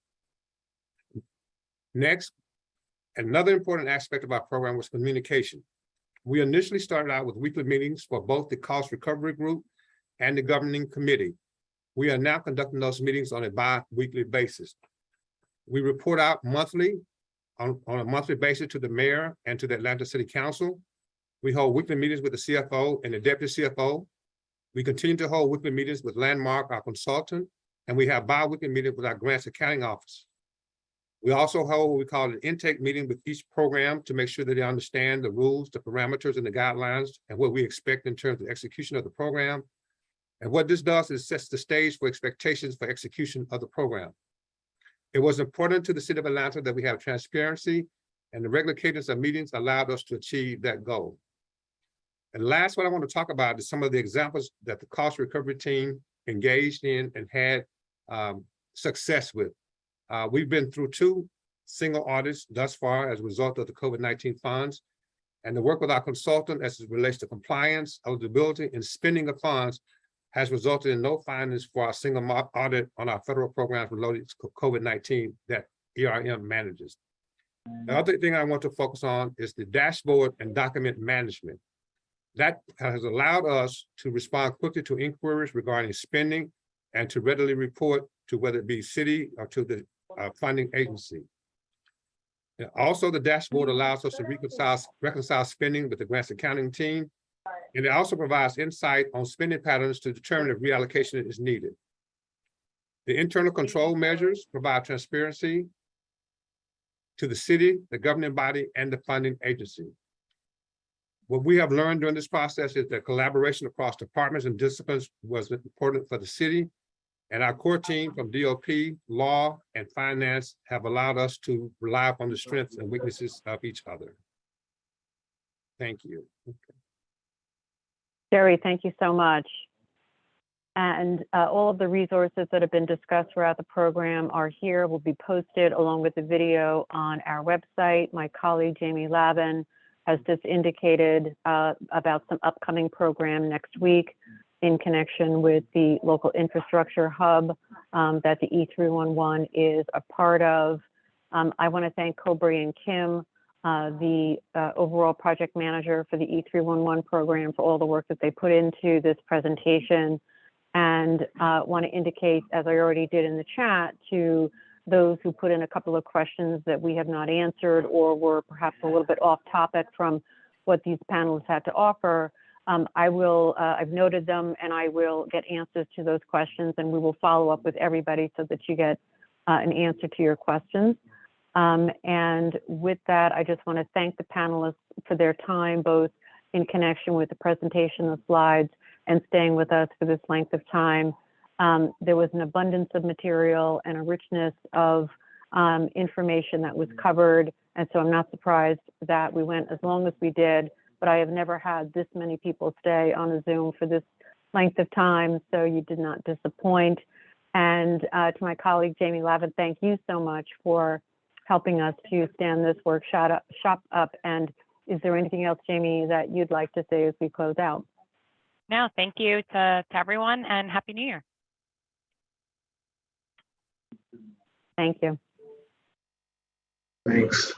[SPEAKER 11] Next, another important aspect of our program was communication. We initially started out with weekly meetings for both the cost recovery group and the governing committee. We are now conducting those meetings on a bi-weekly basis. We report out monthly, on a monthly basis to the mayor and to the Atlanta City Council. We hold weekly meetings with the CFO and the deputy CFO. We continue to hold weekly meetings with Landmark, our consultant, and we have bi-weekly meetings with our grants accounting office. We also hold what we call an intake meeting with each program to make sure that they understand the rules, the parameters, and the guidelines, and what we expect in terms of execution of the program. And what this does is sets the stage for expectations for execution of the program. It was important to the City of Atlanta that we have transparency, and the regular cadence of meetings allowed us to achieve that goal. And last, what I want to talk about is some of the examples that the cost recovery team engaged in and had success with. We've been through 2 single audits thus far as a result of the COVID-19 funds. And the work with our consultant as it relates to compliance, eligibility, and spending of funds has resulted in no findings for our single audit on our federal programs related to COVID-19 that ERM manages. The other thing I want to focus on is the dashboard and document management. That has allowed us to respond quickly to inquiries regarding spending and to readily report to whether it be city or to the funding agency. And also, the dashboard allows us to reconcile spending with the grants accounting team. And it also provides insight on spending patterns to determine if reallocation is needed. The internal control measures provide transparency to the city, the governing body, and the funding agency. What we have learned during this process is that collaboration across departments and disciplines was important for the city. And our core team from DOP, law, and finance have allowed us to rely upon the strengths and weaknesses of each other. Thank you.
[SPEAKER 1] Jerry, thank you so much. And all of the resources that have been discussed throughout the program are here, will be posted along with the video on our website. My colleague, Jamie Lavin, has just indicated about some upcoming program next week in connection with the local infrastructure hub that the E311 is a part of. I want to thank Kobri and Kim, the overall project manager for the E311 program, for all the work that they put into this presentation, and want to indicate, as I already did in the chat, to those who put in a couple of questions that we have not answered or were perhaps a little bit off topic from what these panelists had to offer. I've noted them, and I will get answers to those questions, and we will follow up with everybody so that you get an answer to your questions. And with that, I just want to thank the panelists for their time, both in connection with the presentation of slides and staying with us for this length of time. There was an abundance of material and a richness of information that was covered, and so I'm not surprised that we went as long as we did, but I have never had this many people stay on a Zoom for this length of time, so you did not disappoint. And to my colleague, Jamie Lavin, thank you so much for helping us to stand this workshop up. And is there anything else, Jamie, that you'd like to say as we close out?
[SPEAKER 10] No, thank you to everyone, and Happy New Year.
[SPEAKER 1] Thank you.
[SPEAKER 3] Thanks.